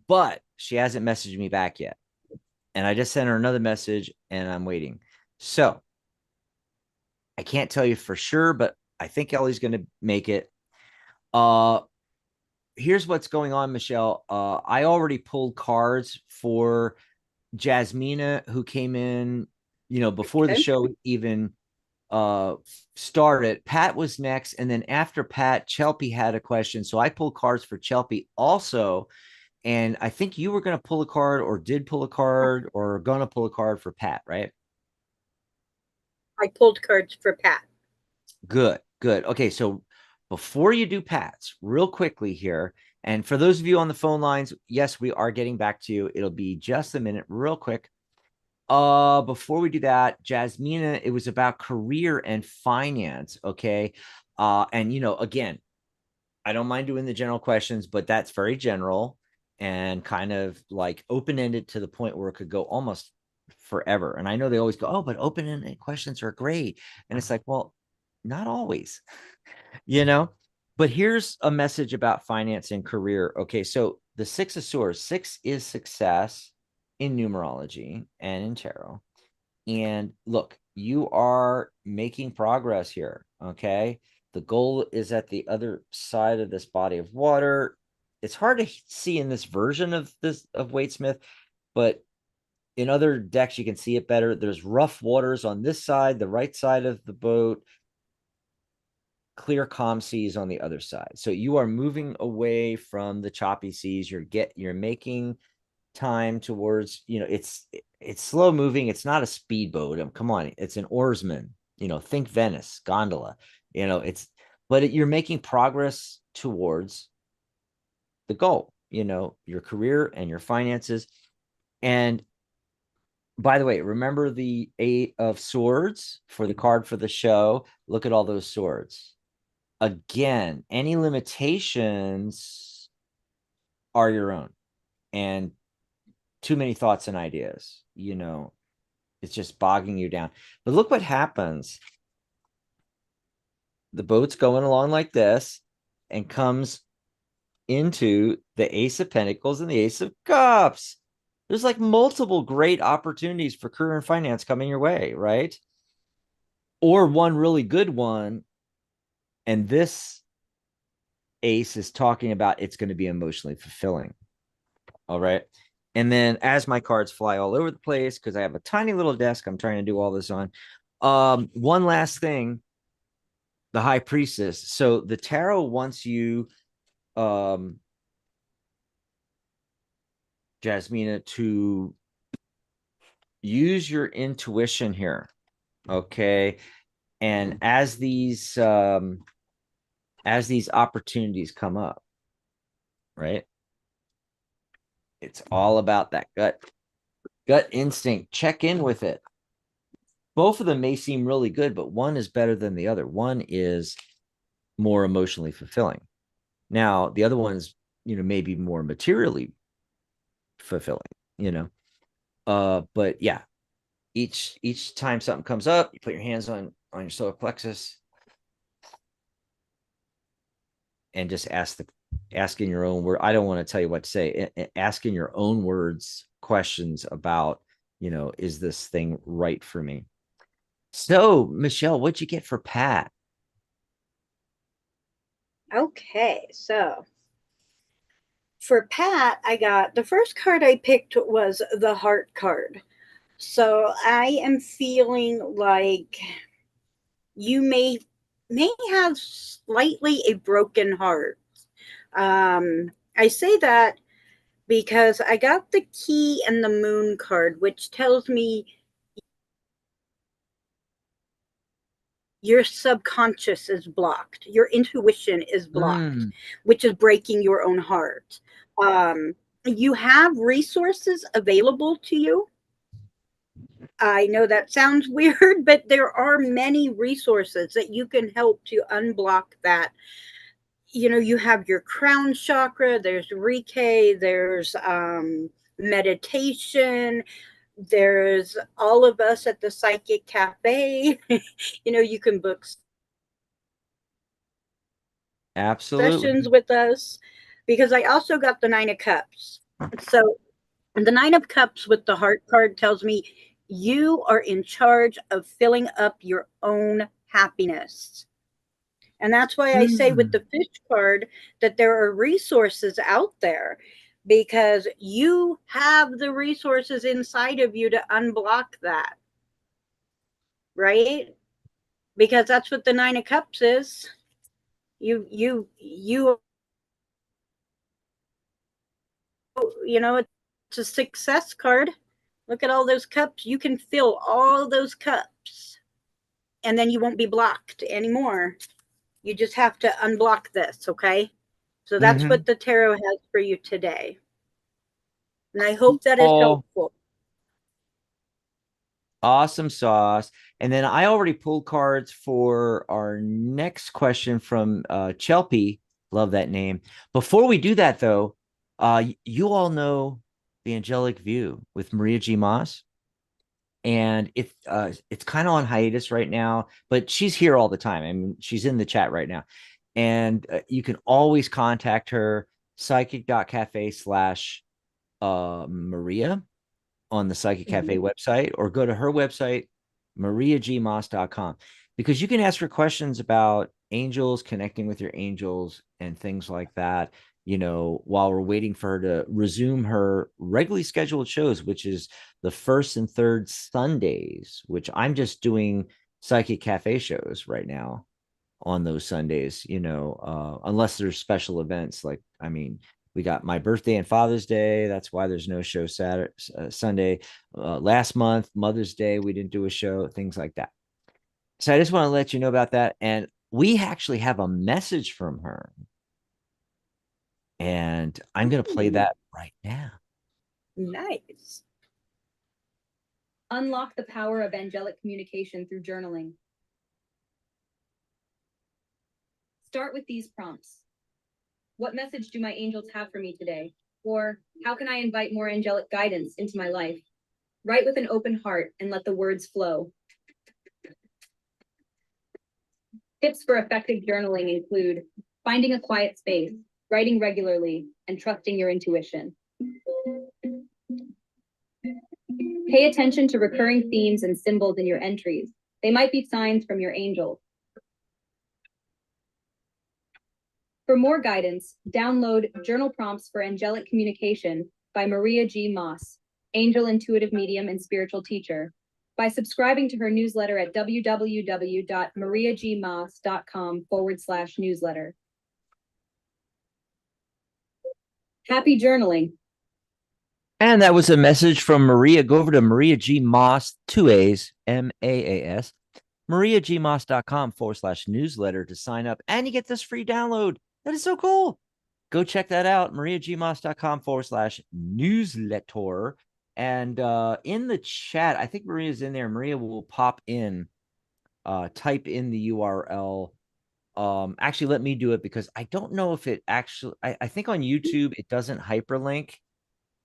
but she hasn't messaged me back yet. And I just sent her another message and I'm waiting. So I can't tell you for sure, but I think Ellie's going to make it. Here's what's going on, Michelle. I already pulled cards for Jasmina, who came in, before the show even started. Pat was next, and then after Pat, Chelpy had a question, so I pulled cards for Chelpy also. And I think you were going to pull a card, or did pull a card, or going to pull a card for Pat, right? I pulled cards for Pat. Good. Okay, so before you do Pat's, real quickly here, and for those of you on the phone lines, yes, we are getting back to you. It'll be just a minute, real quick. Before we do that, Jasmina, it was about career and finance, okay? And again, I don't mind doing the general questions, but that's very general and kind of like open-ended to the point where it could go almost forever. And I know they always go, oh, but open-ended questions are great. And it's like, well, not always, but here's a message about finance and career. Okay, so the Six of Swords, 6 is success in numerology and in tarot. And look, you are making progress here. Okay, the goal is at the other side of this body of water. It's hard to see in this version of Waitsmith, but in other decks you can see it better. There's rough waters on this side, the right side of the boat, clear calm seas on the other side. So you are moving away from the choppy seas. You're making time towards, it's slow moving. It's not a speedboat. Come on, it's an oarsman. Think Venice gondola. But you're making progress towards the goal. Your career and your finances. And by the way, remember the 8 of Swords for the card for the show. Look at all those swords. Again, any limitations are your own, and too many thoughts and ideas, it's just bogging you down. But look what happens. The boat's going along like this and comes into the Ace of Pentacles and the Ace of Cups. There's like multiple great opportunities for career and finance coming your way, right? Or one really good one. And this ace is talking about it's going to be emotionally fulfilling. All right. And then as my cards fly all over the place, because I have a tiny little desk I'm trying to do all this on. One last thing, the High Priestess. So the tarot wants you, Jasmina, to use your intuition here. Okay. And as these opportunities come up, right? It's all about that gut instinct. Check in with it. Both of them may seem really good, but one is better than the other. One is more emotionally fulfilling. Now, the other one's, maybe more materially fulfilling, but yeah, each time something comes up, you put your hands on your solar plexus and just ask in your own word. I don't want to tell you what to say. Ask in your own words questions about, is this thing right for me? So, Michelle, what'd you get for Pat? Okay, so for Pat, I got the first card I picked was the Heart card. So I am feeling like you may have slightly a broken heart. I say that because I got the Key and the Moon card, which tells me your subconscious is blocked, your intuition is blocked, which is breaking your own heart. You have resources available to you. I know that sounds weird, but there are many resources that you can help to unblock that. You have your crown chakra, there's Reiki, there's meditation, there's all of us at the Psychic Cafe. You can book sessions with us, because I also got the 9 of Cups. So the 9 of Cups with the Heart card tells me you are in charge of filling up your own happiness. And that's why I say with the Fish card that there are resources out there, because you have the resources inside of you to unblock that. Right? Because that's what the 9 of Cups is. You it's a success card. Look at all those cups. You can fill all those cups. and then you won't be blocked anymore. You just have to unblock this, okay? So that's what the tarot has for you today. And I hope that is helpful. Awesome sauce. And then I already pulled cards for our next question from Chelpy. Love that name. Before we do that, though, you all know the Angelic View with Maria G. Moss. And it's kind of on hiatus right now, but she's here all the time. I mean, she's in the chat right now. And you can always contact her, psychic.cafe/Maria on the Psychic Cafe website, or go to her website, mariagmoss.com, because you can ask her questions about angels, connecting with your angels, and things like that, you know, while we're waiting for her to resume her regularly scheduled shows, which is the first and third Sundays, which I'm just doing Psychic Cafe shows right now on those Sundays, you know, unless there's special events. Like, I mean, we got my birthday and Father's Day. That's why there's no show Sunday. Last month, Mother's Day, we didn't do a show, things like that. So I just want to let you know about that. And we actually have a message from her. And I'm going to play that right now. Nice. Unlock the power of angelic communication through journaling. Start with these prompts. What message do my angels have for me today? Or how can I invite more angelic guidance into my life? Write with an open heart and let the words flow. Tips for effective journaling include finding a quiet space, writing regularly, and trusting your intuition. Pay attention to recurring themes and symbols in your entries. They might be signs from your angels. For more guidance, download Journal Prompts for Angelic Communication by Maria G. Moss, Angel Intuitive Medium and Spiritual Teacher, by subscribing to her newsletter at www.mariagmoss.com/newsletter. Happy journaling. And that was a message from Maria. Go over to Maria G. Moss, 2 A's, MAAS, mariagmoss.com/newsletter to sign up, and you get this free download. That is so cool. Go check that out, mariagmoss.com/newsletter. And in the chat, I think Maria's in there. Maria will pop in, type in the URL. Actually, let me do it, because I don't know if it actually, I think on YouTube, it doesn't hyperlink.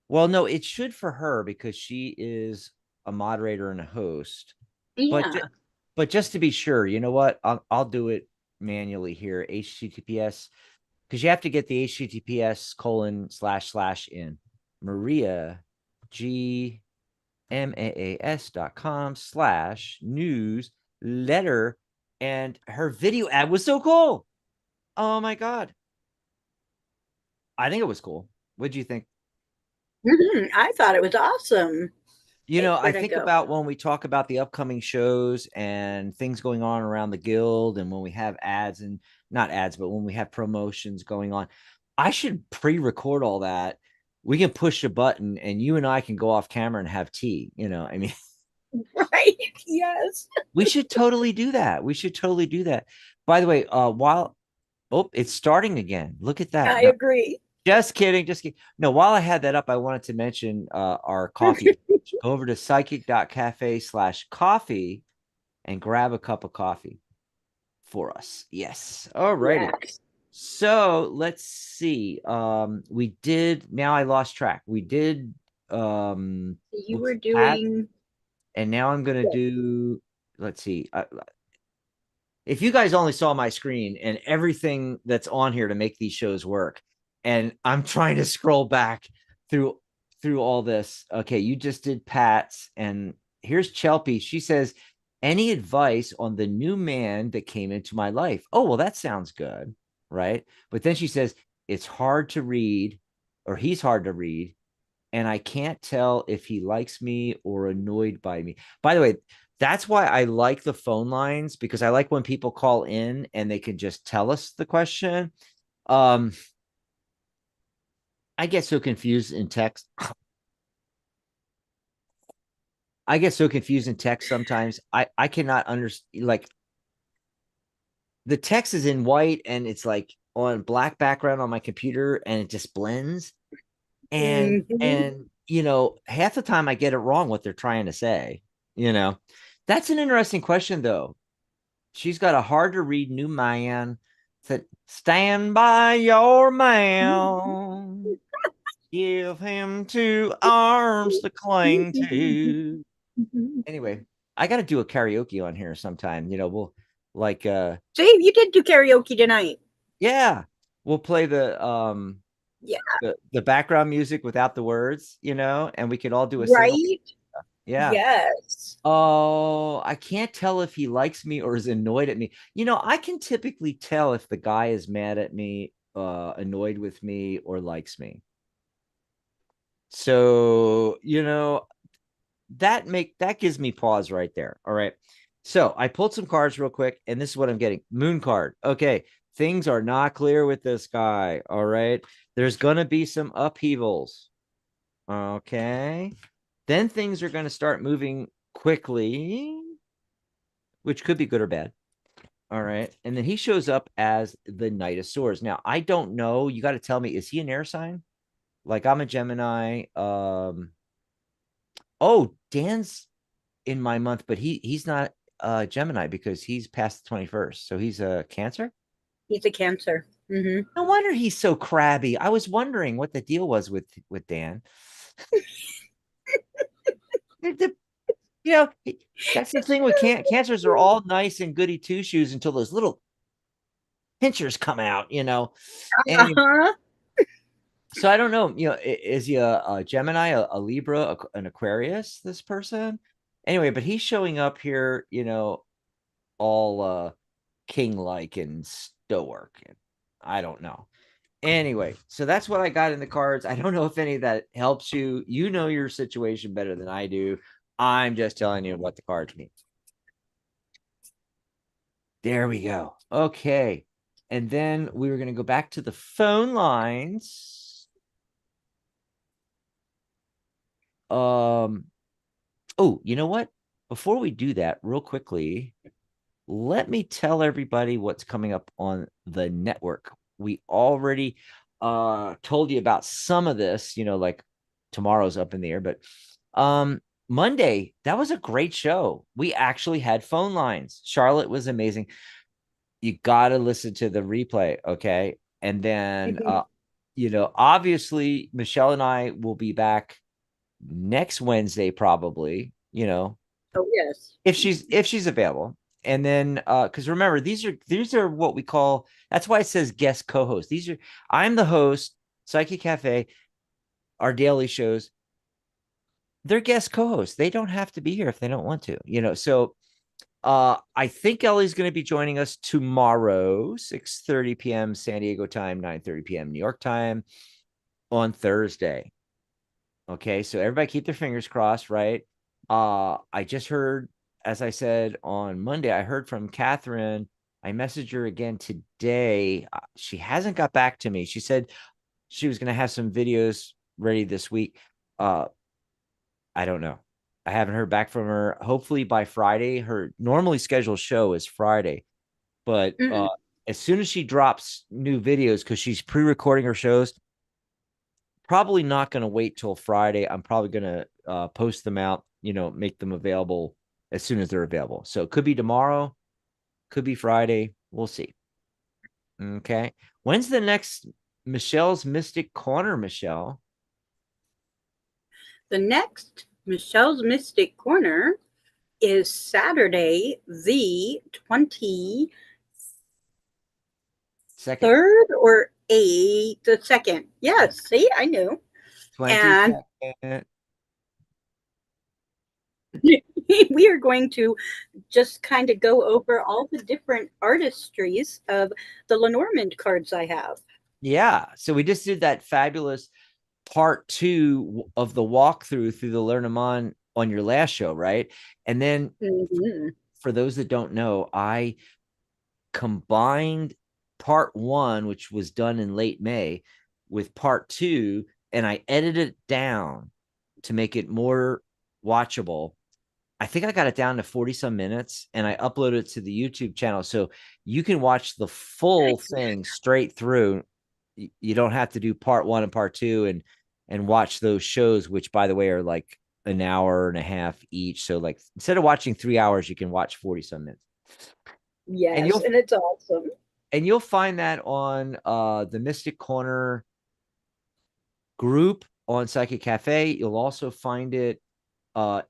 Well, no, it should for her, because she is a moderator and a host. Yeah. But just to be sure, you know what? I'll do it manually here. HTTPS, because you have to get the HTTPS:// in Maria G MAAS.com/newsletter. And her video ad was so cool. Oh my God. I think it was cool. What do you think? I thought it was awesome. You know, I think about when we talk about the upcoming shows and things going on around the guild, and when we have ads, and not ads, but when we have promotions going on, I should pre-record all that. We can push a button and you and I can go off camera and have tea. You know, I mean, right. Yes. we should totally do that. We should totally do that. By the way, it's starting again. Look at that. I agree. Just kidding. Just kidding. No, while I had that up, I wanted to mention our coffee. Go over to psychic.cafe/coffee and grab a cup of coffee for us. Yes. All righty. Yes. So let's see. We did. Now I lost track. We did. You were doing. And now I'm going to do. Let's see. If you guys only saw my screen and everything that's on here to make these shows work, and I'm trying to scroll back through all this. Okay, you just did Pat's, and here's Chelpy. She says, any advice on the new man that came into my life? Oh, well, that sounds good, right? But then she says, it's hard to read, or he's hard to read, and I can't tell if he likes me or annoyed by me. By the way, that's why I like the phone lines, because I like when people call in and they can just tell us the question. I get so confused in text. I get so confused in text sometimes. I cannot understand, like, the text is in white and it's like on black background on my computer and it just blends. And you know, half the time I get it wrong what they're trying to say, you know. That's an interesting question though. She's got a hard to read new man. Said, stand by your man. Give him two arms to cling to. Anyway, I got to do a karaoke on here sometime. You know, we'll like See, you did do karaoke tonight. Yeah. We'll play the yeah, the background music without the words, you know, and we could all do a right. Yeah. Yes. Oh, I can't tell if he likes me or is annoyed at me. You know, I can typically tell if the guy is mad at me, annoyed with me, or likes me. So, you know, that gives me pause right there. All right. So I pulled some cards real quick, and this is what I'm getting. Moon card. Okay. Things are not clear with this guy. All right. There's gonna be some upheavals. Okay. Then things are going to start moving quickly, which could be good or bad. All right. And then he shows up as the Knight of Swords. Now, I don't know. You got to tell me, is he an air sign? Like, I'm a Gemini. Oh, Dan's in my month, but he's not Gemini because he's past the 21st. So he's a Cancer? He's a Cancer. No wonder he's so crabby. I was wondering what the deal was with Dan. You know, that's the thing with Cancers are all nice and goody two shoes until those little pinchers come out, you know. So I don't know, you know, is he a Gemini, a Libra, an Aquarius, this person? Anyway, but he's showing up here, you know, all king-like and stoic. And I don't know. Anyway, so that's what I got in the cards. I don't know if any of that helps you. You know your situation better than I do. I'm just telling you what the cards mean. There we go. Okay. And then we were going to go back to the phone lines. Oh, you know what? Before we do that, real quickly, let me tell everybody what's coming up on the network. We already told you about some of this, you know, like tomorrow's up in the air, but Monday, that was a great show. We actually had phone lines. Charlotte was amazing. You got to listen to the replay, okay? And then you know, obviously Michelle and I will be back next Wednesday probably, you know. Oh yes. If she's available. And then because remember, these are what we call, that's why it says guest co-host. I'm the host, Psychic Cafe, our daily shows. They're guest co-hosts. They don't have to be here if they don't want to, you know. So I think Ellie's going to be joining us tomorrow, 6:30 p.m. San Diego time, 9:30 p.m. New York time on Thursday. Okay, so everybody keep their fingers crossed, right? I just heard, as I said on Monday, I heard from Catherine. I messaged her again today. She hasn't got back to me. She said she was going to have some videos ready this week. I don't know. I haven't heard back from her. Hopefully by Friday. Her normally scheduled show is Friday. But as soon as she drops new videos, because she's pre-recording her shows, probably not going to wait till Friday. I'm probably going to post them out, you know, make them available as soon as they're available. So it could be tomorrow, could be Friday. We'll see. Okay. When's the next Michelle's Mystic Corner, Michelle? The next Michelle's Mystic Corner is Saturday, the 23rd or 8th, the 2nd. Yes, see, I knew. 22nd. And we are going to just kind of go over all the different artistries of the Lenormand cards I have. Yeah. So we just did that fabulous part 2 of the walkthrough through the Lenormand on your last show, right? And then for those that don't know, I combined part 1, which was done in late May, with part 2, and I edited it down to make it more watchable. I think I got it down to 40 some minutes, and I uploaded it to the YouTube channel. So you can watch the full thing straight through. You don't have to do part 1 and part 2 and watch those shows, which, by the way, are like an hour and a half each. So like, instead of watching 3 hours, you can watch 40 some minutes. Yes, and it's awesome. And you'll find that on the Mystic Corner group on Psychic Cafe. You'll also find it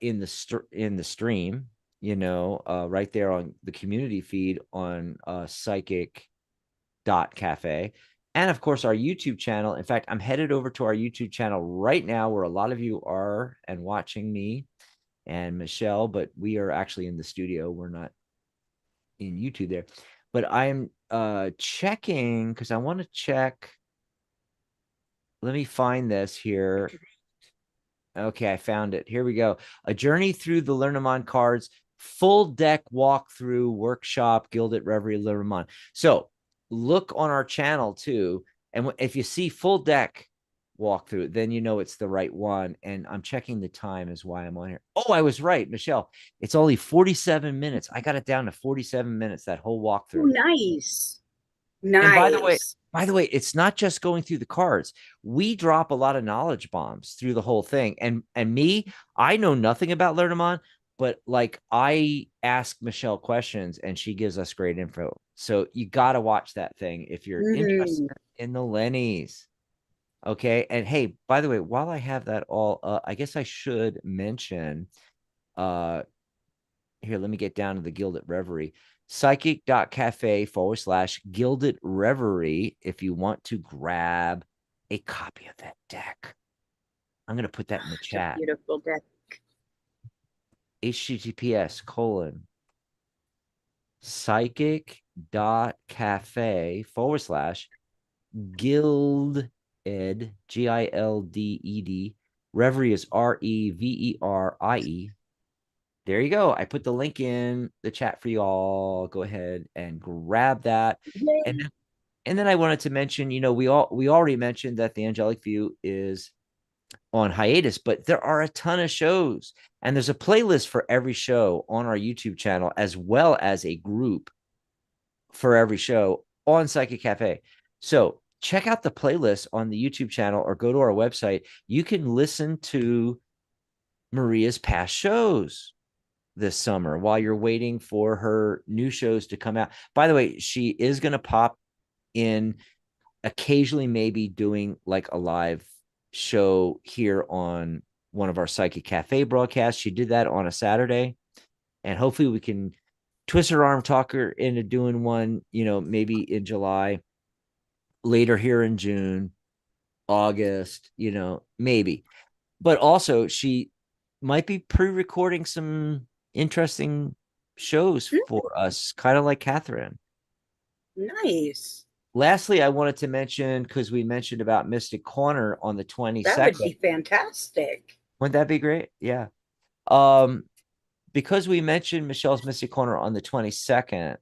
in the stream, right there on the community feed on psychic.cafe. And of course, our YouTube channel. In fact, I'm headed over to our YouTube channel right now, where a lot of you are and watching me and Michelle, but we are actually in the studio. We're not in YouTube there. But I'm checking, because I want to check. Let me find this here. Okay, I found it. Here we go. A journey through the Lenormand cards, full deck walkthrough workshop, Gilded Reverie Lenormand. So look on our channel too. And if you see full deck walkthrough, then you know it's the right one. And I'm checking the time is why I'm on here. Oh, I was right, Michelle. It's only 47 minutes. I got it down to 47 minutes, that whole walkthrough. Oh, nice. Nice. And by the way, it's not just going through the cards. We drop a lot of knowledge bombs through the whole thing. And me, I know nothing about Lenormand, but like, I ask Michelle questions and she gives us great info. So you got to watch that thing if you're interested in the Lennies. Okay. And hey, by the way, while I have that all, I guess I should mention, here, let me get down to the Gilded Reverie. Psychic.cafe/Gilded Reverie if you want to grab a copy of that deck. I'm going to put that in the chat. Beautiful deck. https://psychic.cafe/Gilded, Gilded. Reverie is REVERIE. There you go. I put the link in the chat for you all. Go ahead and grab that. And then I wanted to mention, we already mentioned that the Angelic View is on hiatus, but there are a ton of shows, and there's a playlist for every show on our YouTube channel, as well as a group for every show on Psychic Cafe. So check out the playlist on the YouTube channel or go to our website. You can listen to Maria's past shows this summer while you're waiting for her new shows to come out. By the way, she is going to pop in occasionally, maybe doing like a live show here on one of our Psychic Cafe broadcasts. She did that on a Saturday, and hopefully we can twist her arm, talk her into doing one, maybe in July, later here in June, August, maybe. But also, she might be pre-recording some interesting shows for us, kind of like Catherine. Nice. Lastly, I wanted to mention, because we mentioned about Mystic Corner on the 22nd. That would be fantastic. Wouldn't that be great? Yeah. Because we mentioned Michelle's Mystic Corner on the 22nd,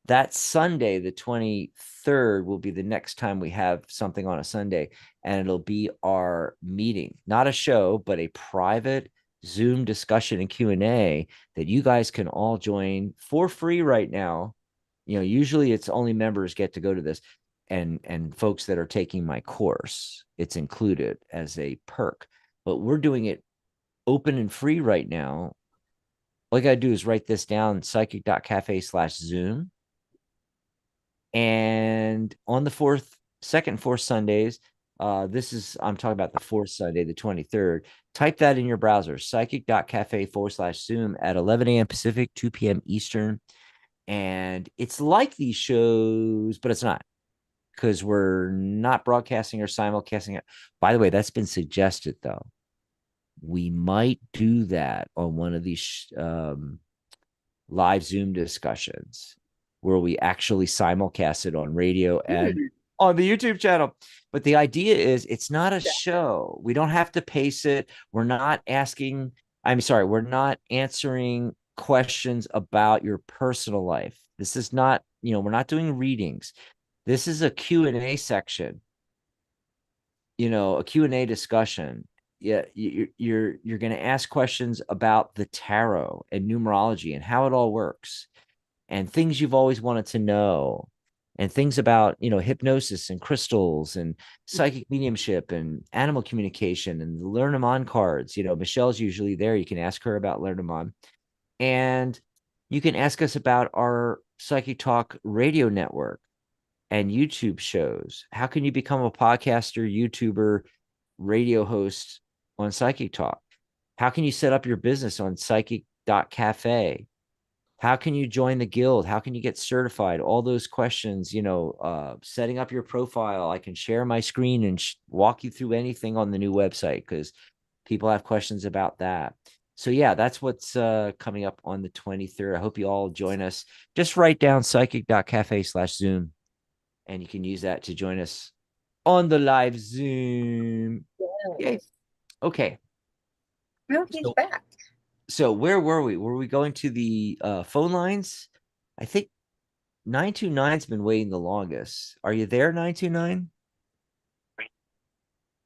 that Sunday, the 23rd, will be the next time we have something on a Sunday, and it'll be our meeting, not a show, but a private Zoom discussion and Q&A that you guys can all join for free right now. Usually it's only members get to go to this, and folks that are taking my course, it's included as a perk, but we're doing it open and free right now. All you gotta do is write this down, psychic.cafe/Zoom. And on the second and fourth Sundays, I'm talking about the fourth Sunday, the 23rd. Type that in your browser, psychic.cafe/Zoom at 11 a.m. Pacific, 2 p.m. Eastern. And it's like these shows, but it's not, because we're not broadcasting or simulcasting it. By the way, that's been suggested, though. We might do that on one of these live Zoom discussions, where we actually simulcast it on radio and on the YouTube channel. But the idea is, it's not a show. We don't have to pace it. We're not answering questions about your personal life. This is not, we're not doing readings. This is a Q&A section, a Q&A discussion. you're going to ask questions about the tarot and numerology and how it all works, and things you've always wanted to know, and things about, hypnosis and crystals and psychic mediumship and animal communication and the Learn 'em On cards. Michelle's usually there. You can ask her about Learn 'em On. And you can ask us about our Psychic Talk radio network and YouTube shows. How can you become a podcaster, YouTuber, radio host on Psychic Talk? How can you set up your business on psychic.cafe? How can you join the guild? How can you get certified? All those questions, setting up your profile. I can share my screen and walk you through anything on the new website because people have questions about that. So yeah, that's what's coming up on the 23rd. I hope you all join us. Just write down psychic.cafe/Zoom, and you can use that to join us on the live Zoom. Yes. Okay. Well, he's back. So where were we? Were we going to the phone lines? I think 929's been waiting the longest. Are you there, 929?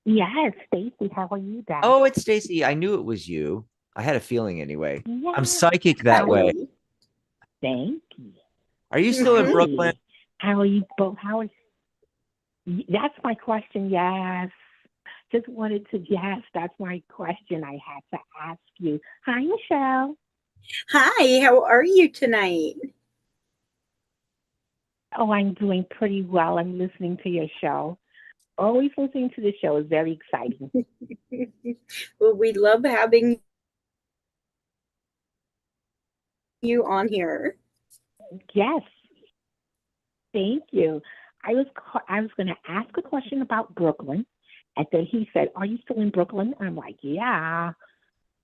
Yes, Stacy, how are you, Dad? Oh, it's Stacy. I knew it was you. I had a feeling anyway. Yeah. I'm psychic that way. Thank you. Are you still in Brooklyn? How are you both? That's my question. Yes. Just wanted to, yes, that's my question I had to ask you. Hi, Michelle. Hi, how are you tonight? Oh, I'm doing pretty well. I'm listening to your show. Always listening to the show is very exciting. Well, we love having you on here. Yes. Thank you. I was going to ask a question about Brooklyn. And then he said, "Are you still in Brooklyn?" I'm like, "Yeah."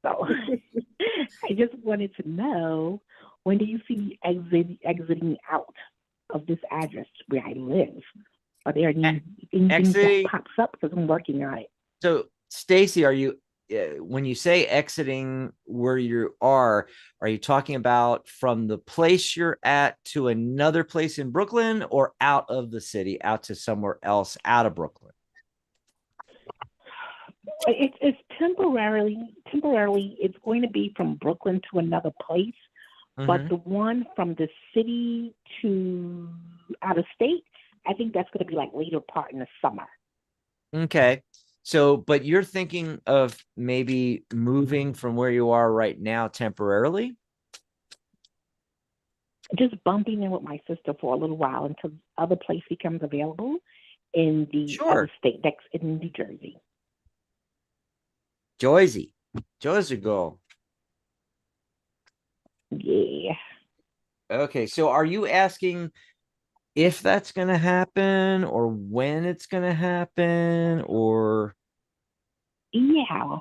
So I just wanted to know, when do you see exiting out of this address where I live? Are there anything that pops up, because I'm working on it? So, Stacy, are you, when you say exiting where you are you talking about from the place you're at to another place in Brooklyn, or out of the city, out to somewhere else out of Brooklyn? It's temporarily. It's going to be from Brooklyn to another place, but the one from the city to out of state, I think that's going to be like later part in the summer. Okay. So, but you're thinking of maybe moving from where you are right now temporarily? Just bumping in with my sister for a little while until the other place becomes available in the other state, that's in New Jersey. Jersey girl. Yeah. Okay, so are you asking if that's going to happen, or when it's going to happen, or? Yeah.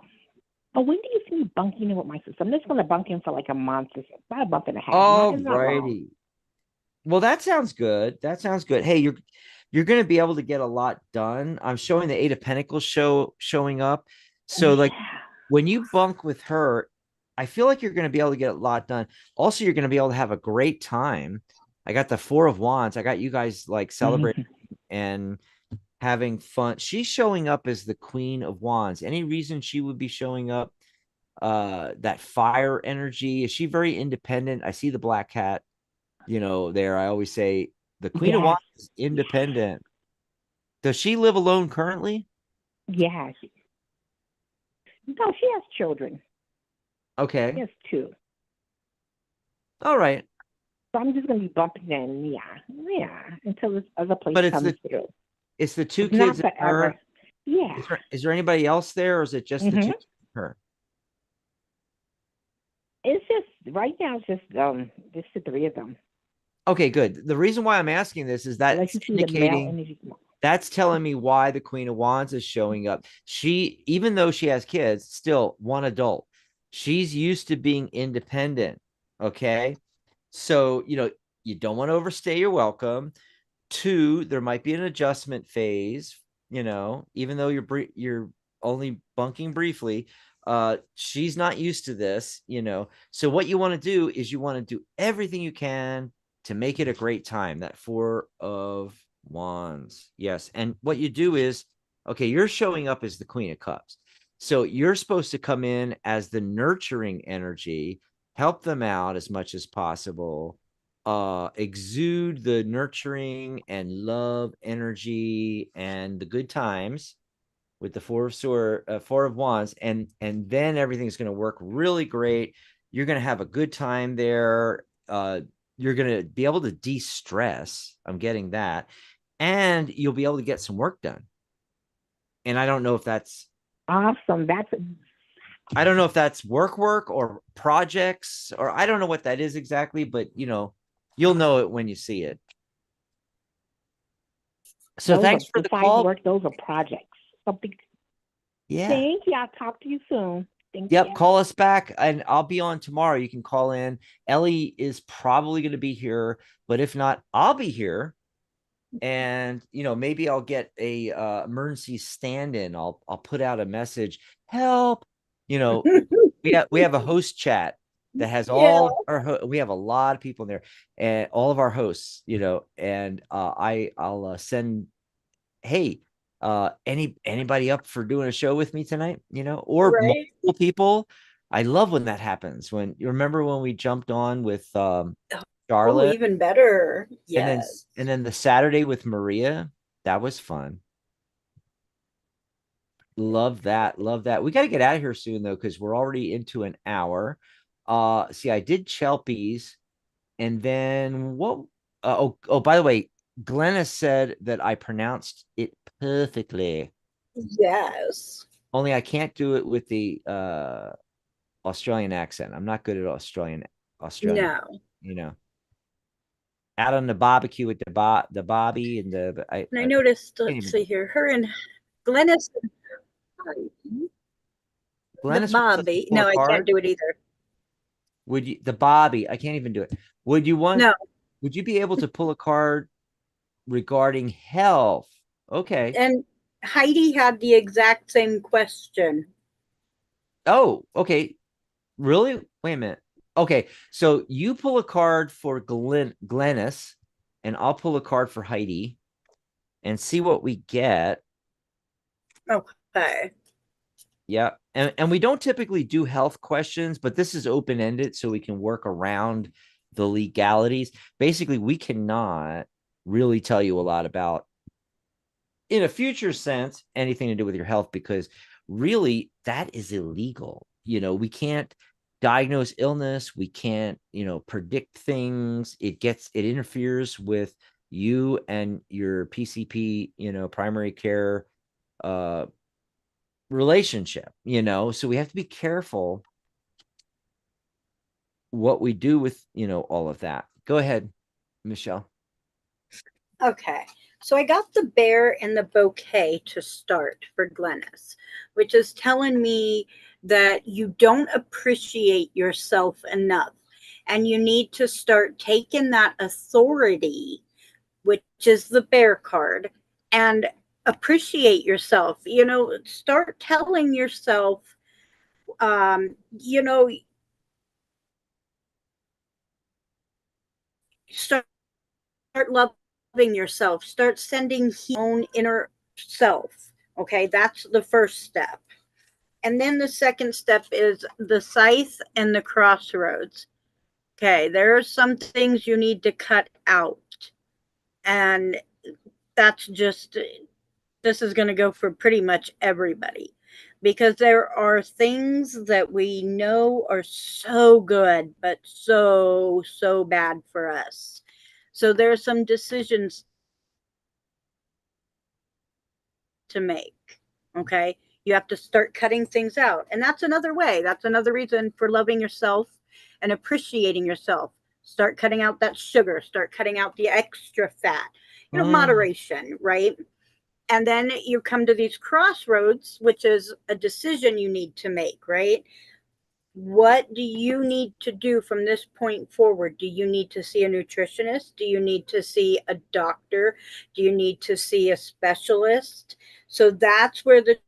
But when do you see me bunking in with my sister? I'm just going to bunk in for like a month, about a month and a half. Oh, righty. Well, that sounds good. Hey, you're going to be able to get a lot done. I'm showing the Eight of Pentacles showing up. So like when you bunk with her, I feel like you're going to be able to get a lot done. Also, you're going to be able to have a great time. I got the Four of Wands. I got you guys like celebrating and having fun. She's showing up as the Queen of Wands. Any reason she would be showing up? That fire energy. Is she very independent? I see the black cat, there. I always say the Queen of Wands is independent. Does she live alone currently? Yeah. No, she has children. Okay. She has 2. All right. So I'm just going to be bumping in, until this other place comes through. It's the 2 kids and her. Yeah. Is there anybody else there, or is it just the 2 kids and her? It's just, right now, it's just the 3 of them. Okay, good. The reason why I'm asking this is that indicating, that's telling me why the Queen of Wands is showing up. She, even though she has kids, still one adult. She's used to being independent. Okay. So, you don't want to overstay your welcome. 2, there might be an adjustment phase, even though you're only bunking briefly. She's not used to this, So what you want to do is you want to do everything you can to make it a great time. That 4 of Wands. Yes. And what you do is, okay, you're showing up as the Queen of Cups. So you're supposed to come in as the nurturing energy, help them out as much as possible, exude the nurturing and love energy and the good times with the Four of Wands, and then everything's going to work really great. You're going to have a good time there. You're going to be able to de-stress. I'm getting that. And you'll be able to get some work done. And I don't know if that's awesome. I don't know if that's work or projects, or I don't know what that is exactly, but you'll know it when you see it. So thanks for the call. Work, those are projects. Something. Yeah. Thank you. I'll talk to you soon. Yep. Call us back and I'll be on tomorrow. You can call in. Ellie is probably going to be here, but if not, I'll be here. And, maybe I'll get a emergency stand-in. I'll put out a message, help, we have a host chat that has all we have a lot of people in there and all of our hosts, and I'll send, hey, anybody up for doing a show with me tonight, or multiple people. I love when that happens. When you remember when we jumped on with Charlotte, even better. Yes. And then the Saturday with Maria, that was fun. Love that. We got to get out of here soon though, because we're already into an hour. See, I did Chelpie's, and then what? By the way, Glenna said that I pronounced it perfectly. Yes. Only I can't do it with the Australian accent. I'm not good at Australian. No. Out on the barbecue with the Bobby and the. I noticed. Let's see here. Her and Glennis. Glennis, the Bobby. No, I can't do it either. Would you? The Bobby. I can't even do it. Would you want? No. Would you be able to pull a card regarding health? Okay. And Heidi had the exact same question. Oh, okay. Really? Wait a minute. Okay, so you pull a card for Glennis, and I'll pull a card for Heidi, and see what we get. Okay. Yeah, and we don't typically do health questions, but this is open-ended, so we can work around the legalities. Basically, we cannot really tell you a lot about, in a future sense, anything to do with your health, because really that is illegal. We can't diagnose illness. We can't, predict things. It interferes with you and your PCP, primary care relationship, so we have to be careful what we do with, all of that. Go ahead, Michelle. Okay. So I got the bear and the bouquet to start for Glennis, which is telling me that you don't appreciate yourself enough. And you need to start taking that authority, which is the bear card, and appreciate yourself. Start telling yourself, start loving yourself, start sending your own inner self. Okay, that's the first step. And then the second step is the scythe and the crossroads. Okay, there are some things you need to cut out. And that's just, this is going to go for pretty much everybody, because there are things that we know are so good, but so bad for us. So there are some decisions to make. Okay. You have to start cutting things out. And that's another way. That's another reason for loving yourself and appreciating yourself. Start cutting out that sugar. Start cutting out the extra fat. Moderation, right? And then you come to these crossroads, which is a decision you need to make, right? What do you need to do from this point forward? Do you need to see a nutritionist? Do you need to see a doctor? Do you need to see a specialist? So that's where the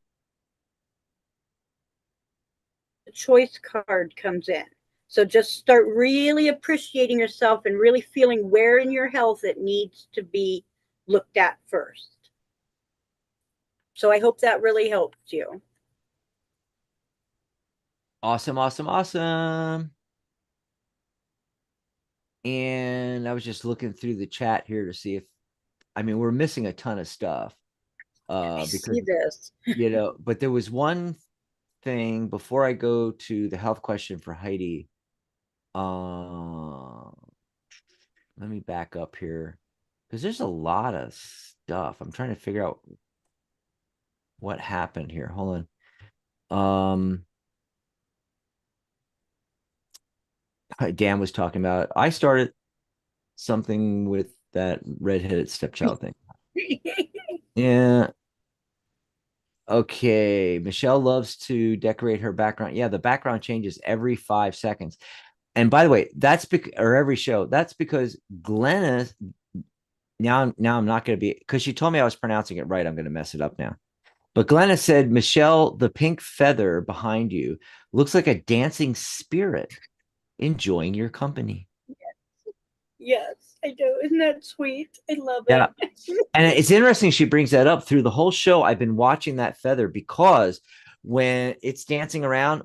choice card comes in. So just start really appreciating yourself and really feeling where in your health it needs to be looked at first. So I hope that really helped you. Awesome, awesome, awesome. And I was just looking through the chat here to see if, I mean, we're missing a ton of stuff. Because, but there was one thing before I go to the health question for Heidi. Let me back up here because there's a lot of stuff. I'm trying to figure out what happened here. Hold on. Dan was talking about, I started something with that redheaded stepchild thing. Yeah. Okay. Michelle loves to decorate her background. Yeah, the background changes every 5 seconds. And by the way, or every show. That's because Glenna, now I'm not going to be, because she told me I was pronouncing it right. I'm going to mess it up now. But Glenna said, Michelle, the pink feather behind you looks like a dancing spirit enjoying your company. Yes, I do. Isn't that sweet? I love it. And it's interesting she brings that up through the whole show. I've been watching that feather because when it's dancing around,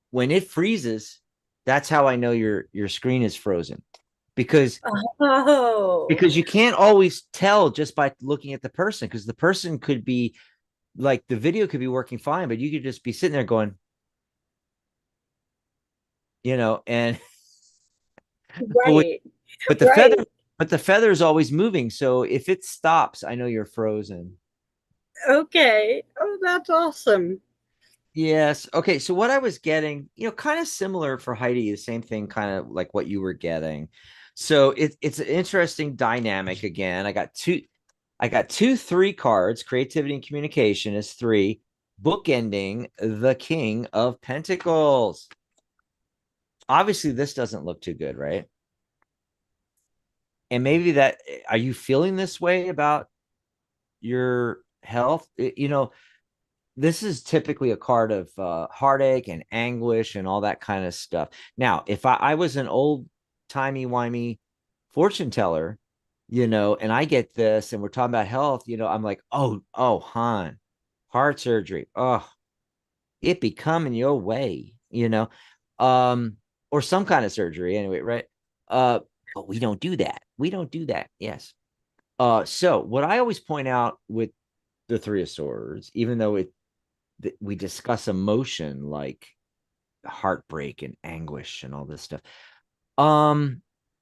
when it freezes, that's how I know your screen is frozen. Because you can't always tell just by looking at the person, because the person could be like, the video could be working fine, but you could just be sitting there going, and right. but the feather is always moving. So if it stops, I know you're frozen. Okay. Oh, that's awesome. Yes. Okay. So what I was getting, kind of similar for Heidi, the same thing, kind of like what you were getting. So it's an interesting dynamic. Again, I got two 3 cards. Creativity and communication is 3. Bookending the King of Pentacles. Obviously, this doesn't look too good, right? And maybe are you feeling this way about your health? This is typically a card of heartache and anguish and all that kind of stuff. Now, if I was an old timey-wimey fortune teller, and I get this and we're talking about health, I'm like, oh, hon, heart surgery. Oh, it be coming your way, or some kind of surgery anyway, right? But we don't do that. We don't do that. Yes. So what I always point out with the 3 of Swords, even though we discuss emotion like heartbreak and anguish and all this stuff,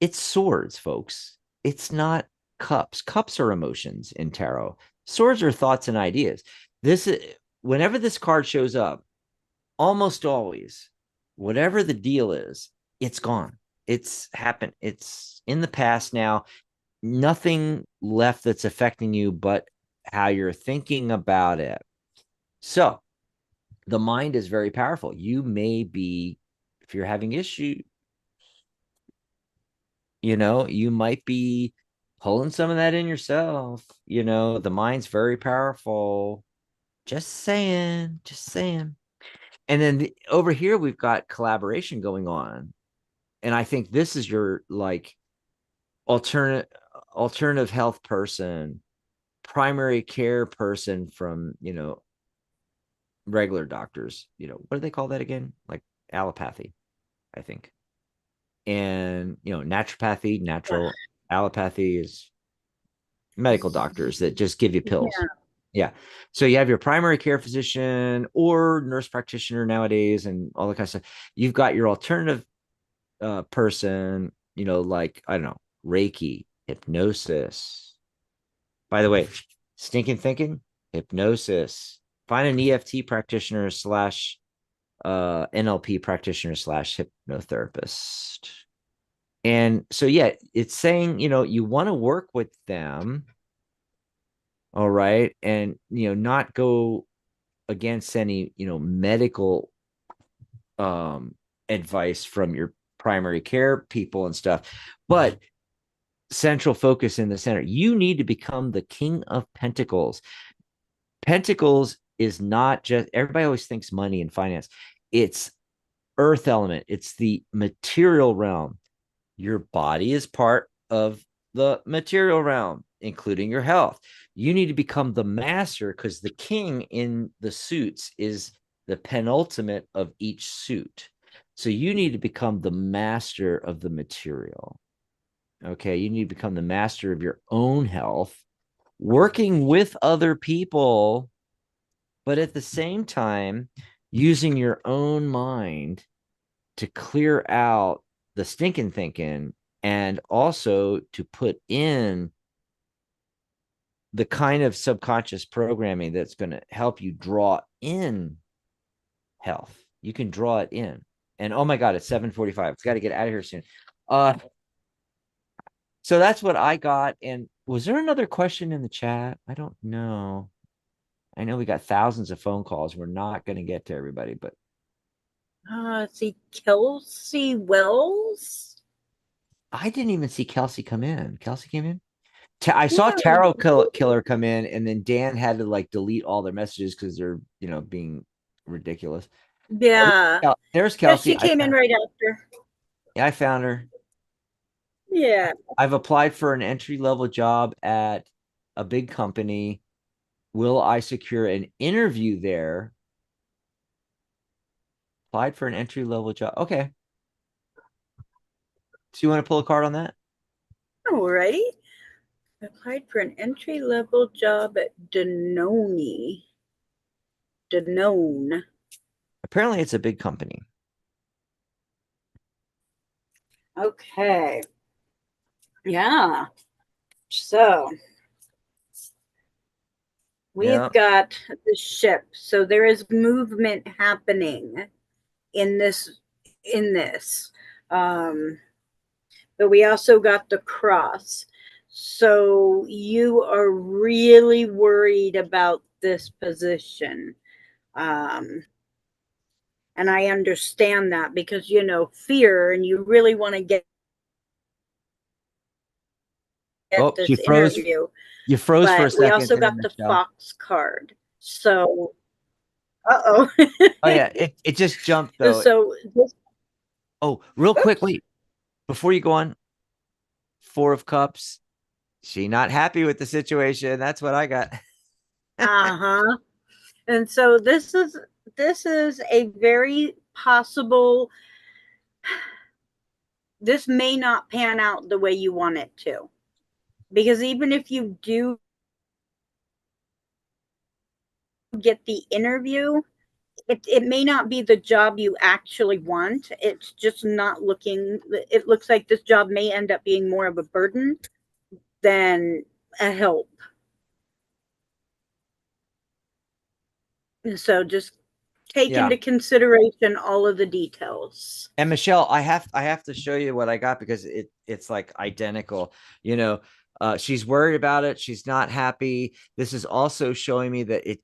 it's swords, folks. It's not cups. Cups are emotions in tarot. Swords are thoughts and ideas. Whenever this card shows up, almost always, whatever the deal is, it's gone. It's happened. It's in the past now. Nothing left that's affecting you but how you're thinking about it. So the mind is very powerful. You may be, if you're having issues, you might be pulling some of that in yourself. The mind's very powerful. Just saying. And then over here, we've got collaboration going on. And I think this is your like alternative health person, primary care person from, regular doctors. What do they call that again? Like allopathy, I think. And, naturopathy, natural allopathy is medical doctors that just give you pills. Yeah. So you have your primary care physician or nurse practitioner nowadays and all that kind of stuff. You've got your alternative person, like, I don't know, Reiki, hypnosis. By the way, stinking thinking, hypnosis. Find an EFT practitioner / NLP practitioner / hypnotherapist. And so, yeah, it's saying, you want to work with them. All right. And, not go against any, medical advice from your primary care people and stuff, but central focus in the center. You need to become the King of Pentacles. Pentacles is not just, everybody always thinks money and finance. It's earth element. It's the material realm. Your body is part of the material realm, including your health. You need to become the master because the king in the suits is the penultimate of each suit. So you need to become the master of the material. Okay. You need to become the master of your own health, working with other people, but at the same time, using your own mind to clear out the stinking thinking, and also to put in the kind of subconscious programming that's going to help you draw in health. You can draw it in. And oh my God, it's 7:45. It's got to get out of here soon. So that's what I got. And was there another question in the chat? I don't know. I know we got thousands of phone calls. We're not going to get to everybody, but see, Kelsey Wells. I didn't even see Kelsey come in. Kelsey came in. I saw Tarot Killer come in, and then Dan had to like delete all their messages because they're being ridiculous. Yeah. There's Kelsey. Yeah, she came in right after. Yeah, I found her. Yeah. I've applied for an entry-level job at a big company. Will I secure an interview there? Applied for an entry-level job. Okay. So you want to pull a card on that? All right. I applied for an entry-level job at Danone. Apparently, it's a big company. Okay. Yeah. So we've got the ship. So there is movement happening in this. But we also got the cross. So you are really worried about this position. And I understand that because, fear, and you really want to get this interview. You froze for a second. We also got the Fox card. So, oh yeah, it just jumped though. So, real quick, wait. Before you go on, 4 of Cups. She not happy with the situation. That's what I got. Uh-huh. And so this is a very possible, this may not pan out the way you want it to. Because even if you do get the interview, it may not be the job you actually want. It's just not looking, it looks like this job may end up being more of a burden than a help. And so just take into consideration all of the details. And Michelle, I have to show you what I got because it's like identical. She's worried about it. She's not happy. This is also showing me that it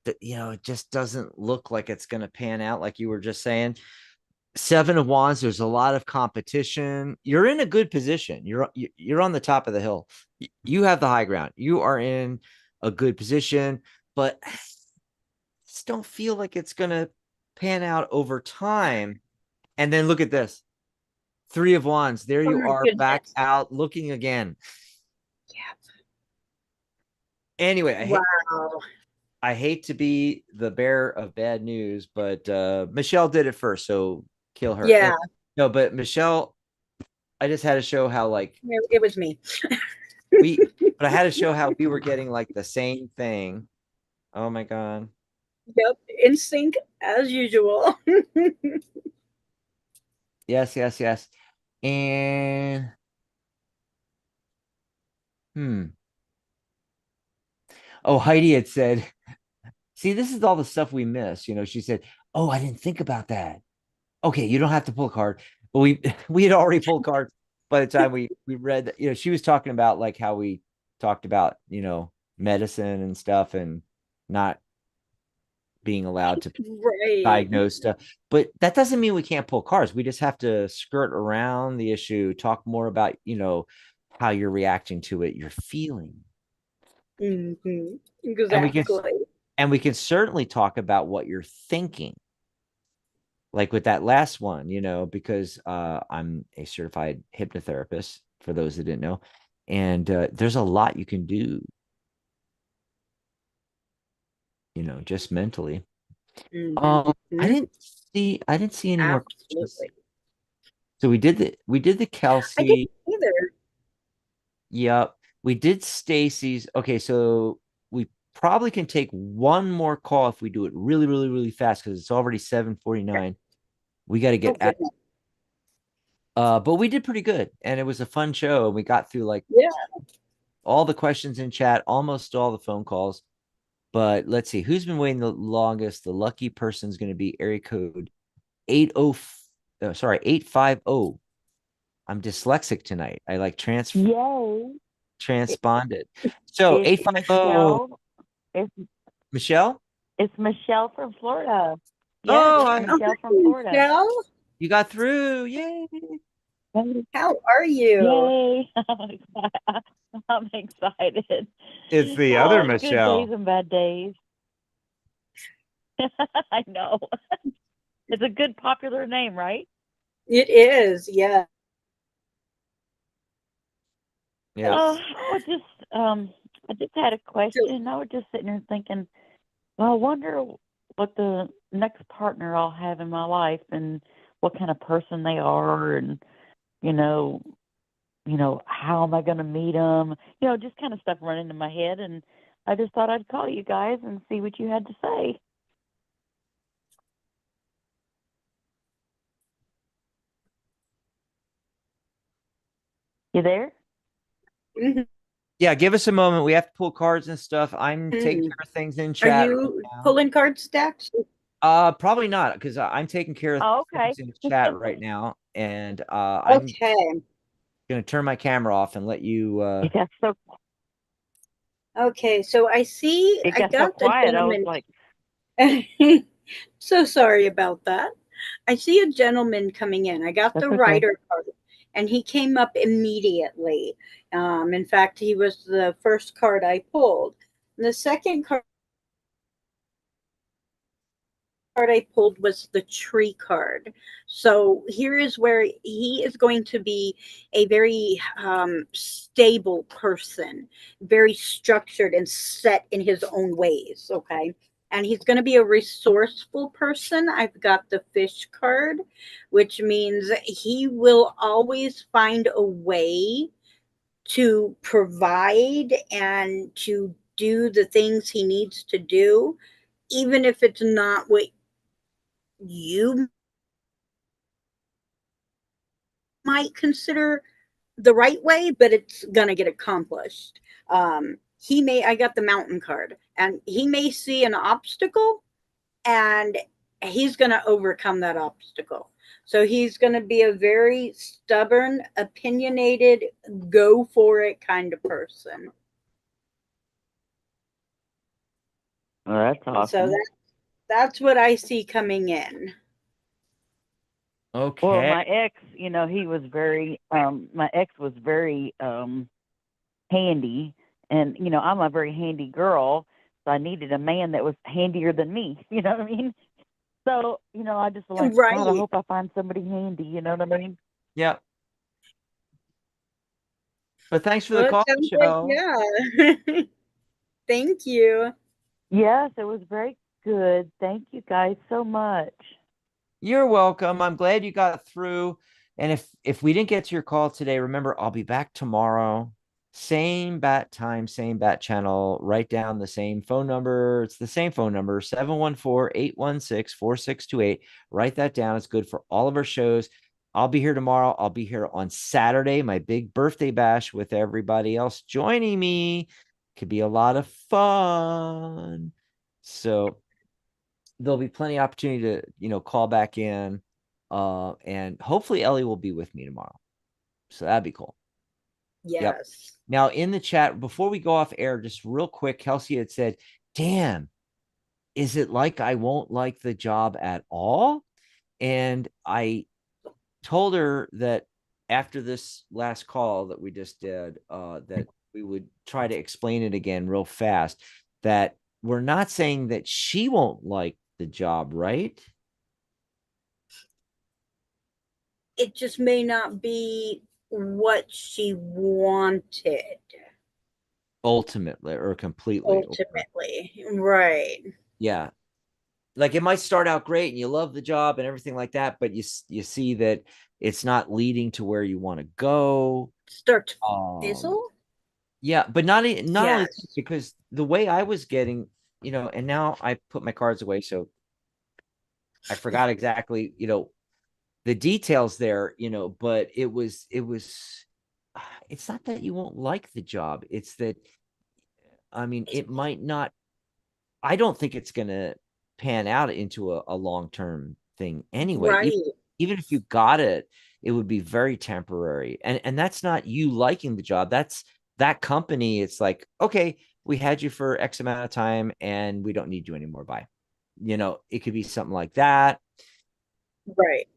just doesn't look like it's going to pan out, like you were just saying. 7 of Wands, there's a lot of competition. You're in a good position. You're on the top of the hill. You have the high ground. You are in a good position, but I just don't feel like it's going to pan out over time. And then look at this. 3 of Wands. There you are, back out looking again. Anyway, I hate to be the bearer of bad news, but Michelle did it first, so kill her. Yeah. No, but Michelle, I just had to show how it was me. But I had to show how we were getting like the same thing. Oh my God. Yep, in sync as usual. Yes. And oh, Heidi had said, see, this is all the stuff we miss. She said, oh, I didn't think about that. Okay, you don't have to pull a card. But we had already pulled cards by the time we read that. She was talking about like how we talked about, medicine and stuff and not being allowed to diagnose stuff. But that doesn't mean we can't pull cards. We just have to skirt around the issue, talk more about, how you're reacting to it, your feeling. Mm-hmm. Exactly. And we can certainly talk about what you're thinking. Like with that last one, because I'm a certified hypnotherapist, for those that didn't know. And there's a lot you can do, just mentally. I didn't see any more questions. So we did the Kelsey. I didn't either. Yep. We did Stacy's. Okay, so we probably can take one more call if we do it really, really, really fast because it's already 7:49. We got to get at but we did pretty good and it was a fun show and we got through like all the questions in chat, almost all the phone calls. But let's see who's been waiting the longest. The lucky person is going to be area code 850. I'm dyslexic tonight. I like transponded. So 850. Michelle? It's Michelle from Florida. Yeah, Michelle from Florida. Michelle? You got through. Yay. How are you? Yay. I'm excited. It's the other Michelle. Good days and bad days. I know. It's a good popular name, right? It is, yeah. Yeah. I just had a question. I was just sitting there thinking, well, I wonder what the next partner I'll have in my life and what kind of person they are, and how am I going to meet them? Just kind of stuff running in my head, and I just thought I'd call you guys and see what you had to say. You there? Mm-hmm. Yeah, give us a moment. We have to pull cards and stuff. I'm taking care of things in chat. Are you pulling card stacks? Probably not, because I'm taking care of things in chat right now, and I'm gonna turn my camera off and let you. Okay, so I see. It got so quiet. I was like, so sorry about that. I see a gentleman coming in. I got the Rider card, and he came up immediately. In fact, he was the first card I pulled. And the second card I pulled was the Tree card. So here is where he is going to be a very stable person, very structured and set in his own ways. Okay. And he's going to be a resourceful person. I've got the Fish card, which means he will always find a way to provide and to do the things he needs to do, even if it's not what you might consider the right way, but it's going to get accomplished. I got the Mountain card, and he may see an obstacle and he's going to overcome that obstacle. So he's going to be a very stubborn, opinionated, go for it kind of person. Oh, that's awesome. So that's what I see coming in. Okay. Well, my ex, he was very, my ex was very handy. And, I'm a very handy girl. So I needed a man that was handier than me. You know what I mean? So, I just like, God, I hope I find somebody handy. You know what I mean? Yeah. But thanks for the call, Michelle. Yeah. Thank you. Yes, it was very good. Thank you guys so much. You're welcome. I'm glad you got through. And if we didn't get to your call today, remember, I'll be back tomorrow. Same bat time, same bat channel. Write down the same phone number. It's the same phone number, 714-816-4628. Write that down. It's good for all of our shows. I'll be here tomorrow. I'll be here on Saturday, my big birthday bash with everybody else joining me. Could be a lot of fun. So there'll be plenty of opportunity to, call back in. And hopefully Ellie will be with me tomorrow. So that'd be cool. Yes. Yep. Now in the chat, before we go off air, just real quick, Kelsey had said, damn, is it like I won't like the job at all? And I told her that after this last call that we just did, that we would try to explain it again real fast, that we're not saying that she won't like the job, right? It just may not be what she wanted. Ultimately or completely. Ultimately, right. Yeah. like it might start out great and you love the job and everything like that, but you see that it's not leading to where you want to go. Start to fizzle. Yeah, but not only because the way I was getting, and now I put my cards away, so I forgot exactly, the details there, but it was it's not that you won't like the job. It's that, I mean, it might not, I don't think it's going to pan out into a long-term thing anyway. Right. Even if you got it, it would be very temporary. And that's not you liking the job. That's that company. It's like, okay, we had you for X amount of time and we don't need you anymore. Bye. It could be something like that. Right.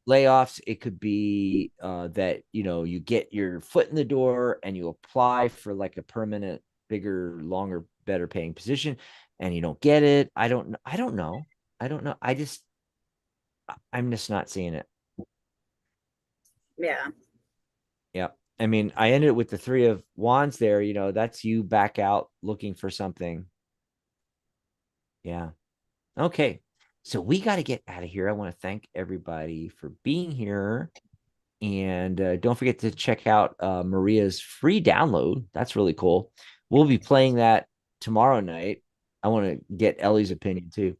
Layoffs. It could be that, you get your foot in the door and you apply for like a permanent, bigger, longer, better paying position and you don't get it. I don't know. I'm just not seeing it. Yeah. Yeah. I mean, I ended it with the 3 of Wands there. That's you back out looking for something. Yeah. Okay. So we got to get out of here. I want to thank everybody for being here. And don't forget to check out Maria's free download. That's really cool. We'll be playing that tomorrow night. I want to get Ellie's opinion too.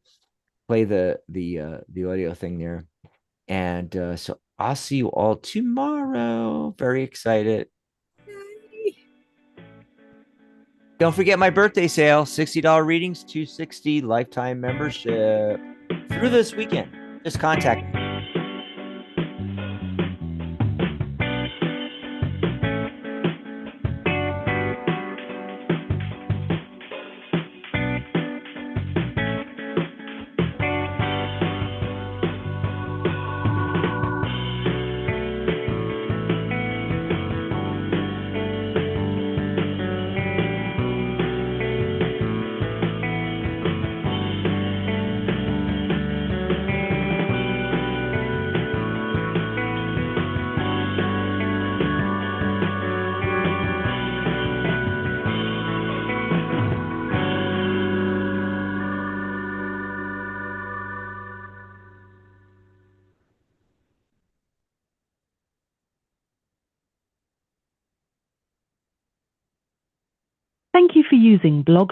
Play the audio thing there. And so I'll see you all tomorrow. Very excited. Don't forget my birthday sale, $60 readings, $260 lifetime membership through this weekend. Just contact me. Thank you for using Blog